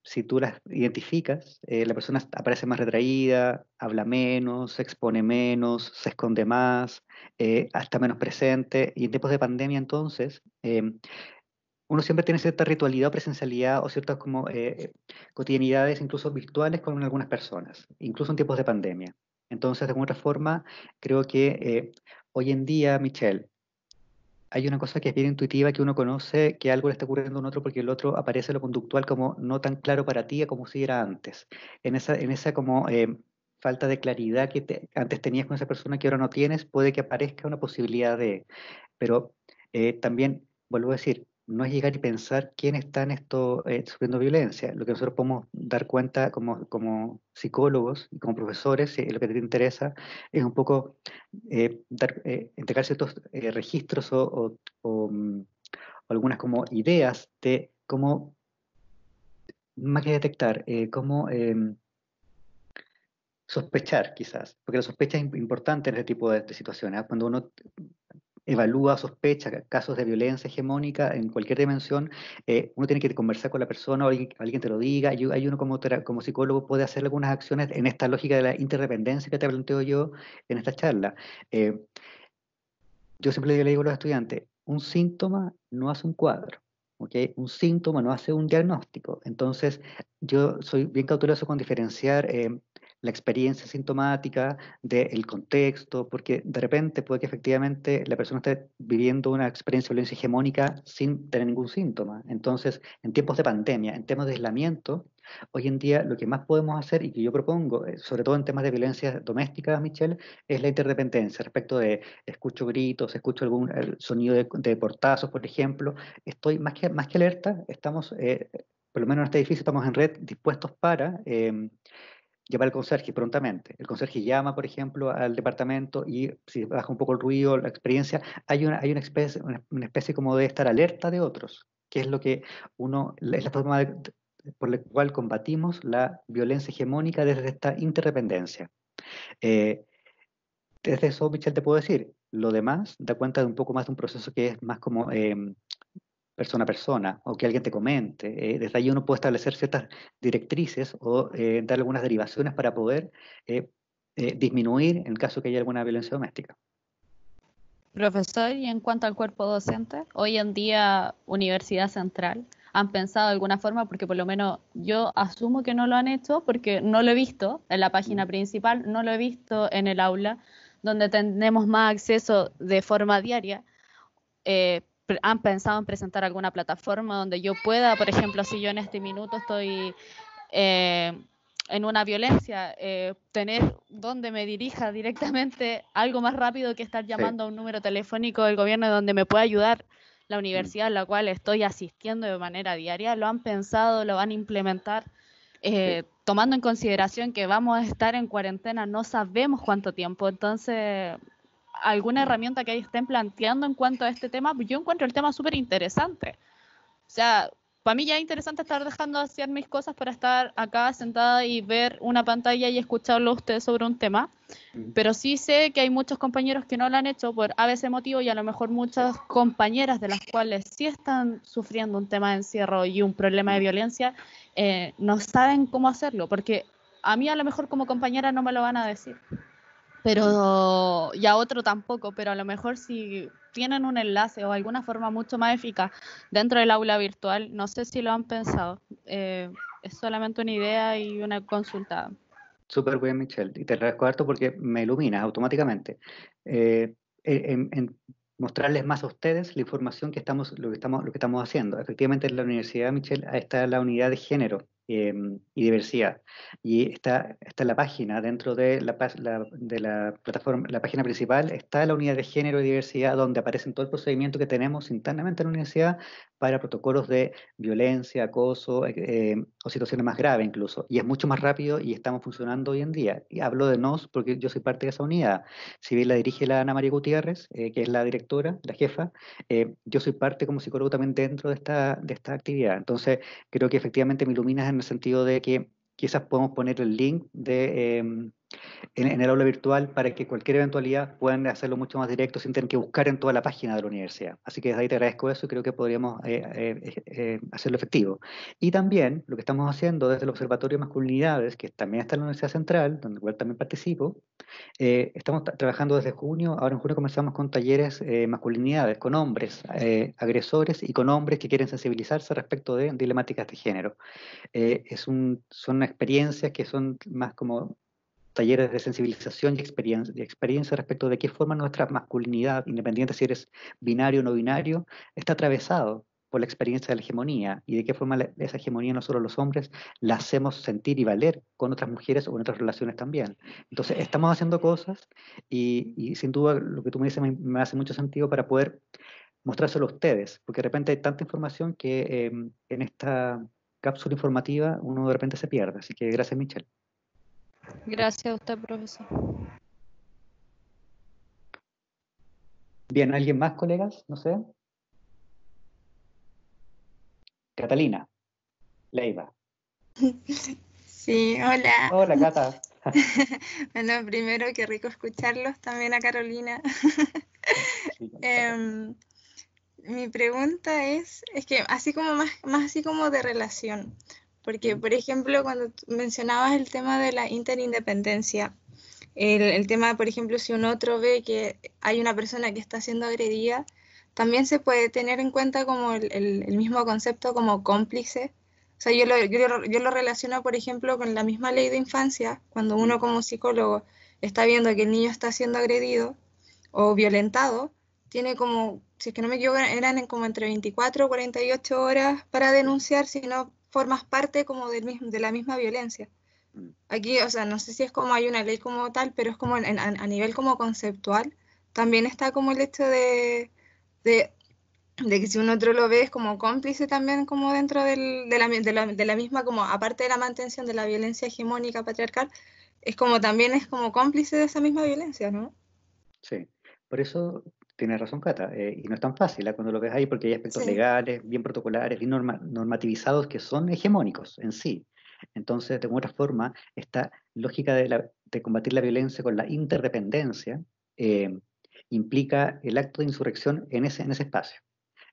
si tú las identificas, la persona aparece más retraída, habla menos, se expone menos, se esconde más, está menos presente. Y en tiempos de pandemia, entonces, uno siempre tiene cierta ritualidad o presencialidad o ciertas como cotidianidades, incluso virtuales, con algunas personas, incluso en tiempos de pandemia. Entonces, de alguna otra forma, creo que hoy en día, Michelle, hay una cosa que es bien intuitiva, que uno conoce que algo le está ocurriendo a un otro porque el otro aparece lo conductual como no tan claro para ti como si era antes. En esa como falta de claridad que antes tenías con esa persona que ahora no tienes, puede que aparezca una posibilidad de... Pero también, vuelvo a decir, no es llegar y pensar quién está en esto sufriendo violencia. Lo que nosotros podemos dar cuenta como psicólogos y como profesores, lo que te interesa es un poco entregar ciertos registros o algunas como ideas de cómo más que detectar, cómo sospechar quizás, porque la sospecha es importante en este tipo de situaciones, ¿ah? Cuando uno evalúa, sospecha casos de violencia hegemónica en cualquier dimensión, uno tiene que conversar con la persona o alguien te lo diga, y ahí uno como psicólogo puede hacer algunas acciones en esta lógica de la interdependencia que te planteo yo en esta charla. Eh, yo siempre le digo a los estudiantes, un síntoma no hace un cuadro, ¿ok? Un síntoma no hace un diagnóstico. Entonces, yo soy bien cauteloso con diferenciar la experiencia sintomática del contexto, porque de repente puede que efectivamente la persona esté viviendo una experiencia de violencia hegemónica sin tener ningún síntoma. Entonces, en tiempos de pandemia, en temas de aislamiento, hoy en día lo que más podemos hacer y que yo propongo, sobre todo en temas de violencia doméstica, Michelle, es la interdependencia respecto de escucho gritos, escucho algún el sonido de portazos, por ejemplo. Estoy más que alerta, estamos, por lo menos en este edificio, estamos en red dispuestos para llamar al conserje prontamente. El conserje llama, por ejemplo, al departamento y si baja un poco el ruido, la experiencia, hay una especie como de estar alerta de otros, que es lo que es la forma por la cual combatimos la violencia hegemónica desde esta interdependencia. Eh, Desde eso, Michelle, te puedo decir, lo demás da cuenta de un poco más de un proceso que es más como persona a persona, o que alguien te comente. Desde ahí uno puede establecer ciertas directrices o dar algunas derivaciones para poder eh, disminuir en el caso que haya alguna violencia doméstica. Profesor, y en cuanto al cuerpo docente, hoy en día Universidad Central, ¿han pensado de alguna forma? Porque por lo menos yo asumo que no lo han hecho porque no lo he visto en la página principal, no lo he visto en el aula, donde tenemos más acceso de forma diaria. ¿Han pensado en presentar alguna plataforma donde yo pueda, por ejemplo, si yo en este minuto estoy en una violencia, tener donde me dirija directamente algo más rápido que estar llamando a un número telefónico del gobierno donde me pueda ayudar la universidad a la cual estoy asistiendo de manera diaria? ¿Lo han pensado, lo van a implementar? Tomando en consideración que vamos a estar en cuarentena, no sabemos cuánto tiempo, entonces alguna herramienta que estén planteando en cuanto a este tema, yo encuentro el tema súper interesante. O sea, para mí ya es interesante estar dejando de hacer mis cosas para estar acá sentada y ver una pantalla y escucharlo a ustedes sobre un tema, pero sí sé que hay muchos compañeros que no lo han hecho por a veces motivo y a lo mejor muchas compañeras de las cuales sí están sufriendo un tema de encierro y un problema de violencia, no saben cómo hacerlo, porque a mí a lo mejor como compañera no me lo van a decir, pero y a otro tampoco, pero a lo mejor si tienen un enlace o alguna forma mucho más eficaz dentro del aula virtual, no sé si lo han pensado. Es solamente una idea y una consulta. Súper bien, Michelle, y te agradezco harto porque me iluminas automáticamente. En mostrarles más a ustedes la información lo que estamos haciendo. Efectivamente, en la universidad, Michelle, está la unidad de género y diversidad. Y está la página, dentro de de la plataforma, la página principal, está la unidad de género y diversidad, donde aparecen todo el procedimiento que tenemos internamente en la universidad para protocolos de violencia, acoso o situaciones más graves incluso. Y es mucho más rápido y estamos funcionando hoy en día. Y hablo de nos porque yo soy parte de esa unidad. Si bien la dirige la Ana María Gutiérrez, que es la directora, la jefa, yo soy parte como psicólogo también dentro de esta actividad. Entonces, creo que efectivamente me iluminas en el sentido de que quizás podemos poner el link en el aula virtual para que cualquier eventualidad puedan hacerlo mucho más directo sin tener que buscar en toda la página de la universidad. Así que desde ahí te agradezco eso y creo que podríamos hacerlo efectivo. Y también lo que estamos haciendo desde el Observatorio de Masculinidades, que también está en la Universidad Central, donde igual también participo, estamos trabajando desde junio. Ahora en junio comenzamos con talleres masculinidades, con hombres agresores y con hombres que quieren sensibilizarse respecto de dilemáticas de género. Son experiencias que son más como talleres de sensibilización y experiencia respecto de qué forma nuestra masculinidad, independiente si eres binario o no binario, está atravesado por la experiencia de la hegemonía y de qué forma esa hegemonía nosotros los hombres la hacemos sentir y valer con otras mujeres o en otras relaciones también. Entonces, estamos haciendo cosas y sin duda lo que tú me dices me hace mucho sentido para poder mostrárselo a ustedes, porque de repente hay tanta información que en esta cápsula informativa uno de repente se pierde. Así que gracias, Michelle. Gracias a usted, profesor. Bien, ¿alguien más, colegas? No sé. Catalina, Leiva. Sí, hola. Hola, Cata. Bueno, primero, qué rico escucharlos, también a Carolina. Sí, Cata. Mi pregunta es que así como más así como de relación, porque por ejemplo cuando mencionabas el tema de la interindependencia, el tema, por ejemplo, si un otro ve que hay una persona que está siendo agredida, también se puede tener en cuenta como el mismo concepto como cómplice. O sea, yo lo relaciono, por ejemplo, con la misma ley de infancia, cuando uno como psicólogo está viendo que el niño está siendo agredido o violentado, tiene como, si es que no me equivoco, eran como entre 24 o 48 horas para denunciar si no formas parte como de la misma violencia. Aquí, o sea, no sé si es como hay una ley como tal, pero es como a nivel como conceptual, también está como el hecho de, de que si un otro lo ve es como cómplice también como dentro de la misma, como aparte de la mantención de la violencia hegemónica patriarcal, es como también es como cómplice de esa misma violencia, ¿no? Sí, por eso tienes razón, Cata, y no es tan fácil cuando lo ves ahí, porque hay aspectos Sí, legales, bien protocolares, bien normativizados que son hegemónicos en sí. Entonces, de alguna forma, esta lógica de combatir la violencia con la interdependencia eh, implica el acto de insurrección en ese espacio.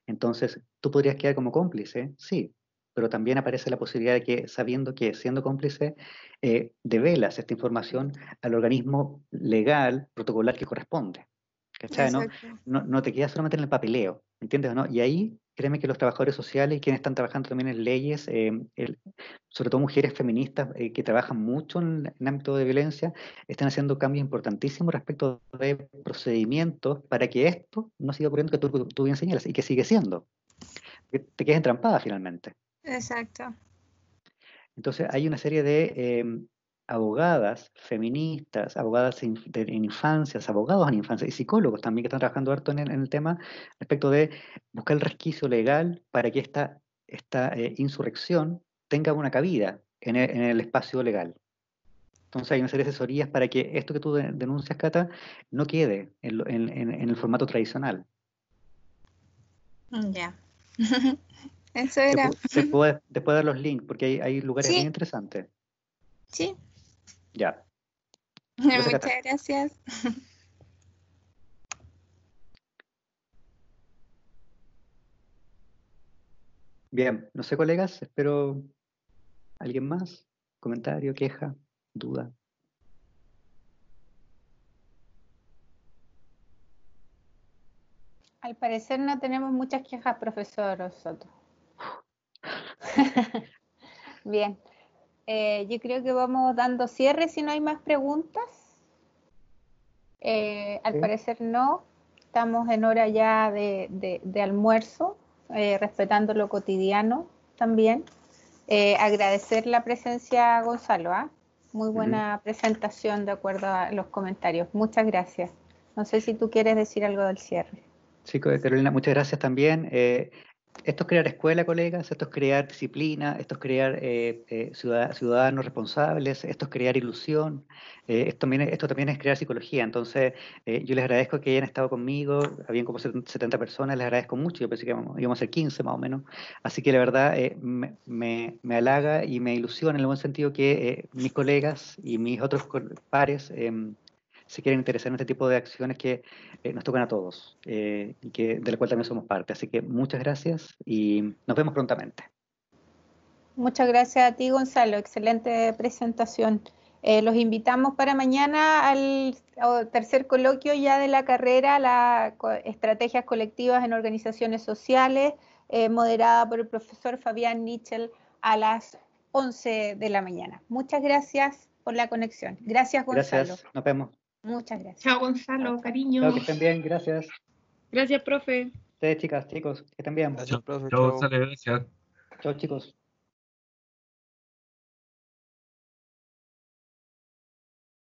Entonces, tú podrías quedar como cómplice, sí, pero también aparece la posibilidad de que, sabiendo que siendo cómplice, develas esta información al organismo legal, protocolar que corresponde. ¿Cachai? ¿No? exacto. No te quedas solamente en el papeleo, ¿entiendes o no? Y ahí, créeme que los trabajadores sociales y quienes están trabajando también en leyes, sobre todo mujeres feministas que trabajan mucho en el ámbito de violencia, están haciendo cambios importantísimos respecto de procedimientos para que esto no siga ocurriendo que tú bien señalas y que sigue siendo, que te quedes entrampada finalmente. Exacto. Entonces hay una serie de abogadas feministas, abogadas en infancias, abogados en infancia y psicólogos también que están trabajando harto en el tema respecto de buscar el resquicio legal para que esta insurrección tenga una cabida en el espacio legal. Entonces hay una serie de asesorías para que esto que tú denuncias, Cata, no quede en el formato tradicional. Ya. Eso era. Te puedo dar los links porque hay lugares bien Sí, interesantes. sí. Ya. Gracias, Muchas Cata. gracias. Bien, no sé, colegas, espero alguien más. Comentario, queja, duda. Al parecer no tenemos muchas quejas, profesor Soto. Bien, yo creo que vamos dando cierre si no hay más preguntas. Al Sí. parecer no, estamos en hora ya de almuerzo, respetando lo cotidiano también. Agradecer la presencia, Gonzalo, ¿ah? Muy buena presentación de acuerdo a los comentarios. Muchas gracias. No sé si tú quieres decir algo del cierre. Sí, Carolina, muchas gracias también. Esto es crear escuela, colegas, esto es crear disciplina, esto es crear ciudadanos responsables, esto es crear ilusión, esto también es crear psicología. Entonces, yo les agradezco que hayan estado conmigo, habían como 70 personas, les agradezco mucho, yo pensé que íbamos a ser 15 más o menos. Así que la verdad me halaga y me ilusiona en el buen sentido que mis colegas y mis otros pares se quieren interesar en este tipo de acciones que nos tocan a todos y de la cual también somos parte. Así que muchas gracias y nos vemos prontamente. Muchas gracias a ti, Gonzalo. Excelente presentación. Los invitamos para mañana al tercer coloquio ya de la carrera, Estrategias Colectivas en Organizaciones Sociales, moderada por el profesor Fabián Nichel a las 11 de la mañana. Muchas gracias por la conexión. Gracias, Gonzalo. Gracias, nos vemos. Muchas gracias. Chao, Gonzalo, cariño. Chao, que estén bien, gracias. Gracias, profe. Ustedes, chicas, chicos, que estén bien. Gracias, profe. Chao, Chao. sale, gracias. Chao, chicos.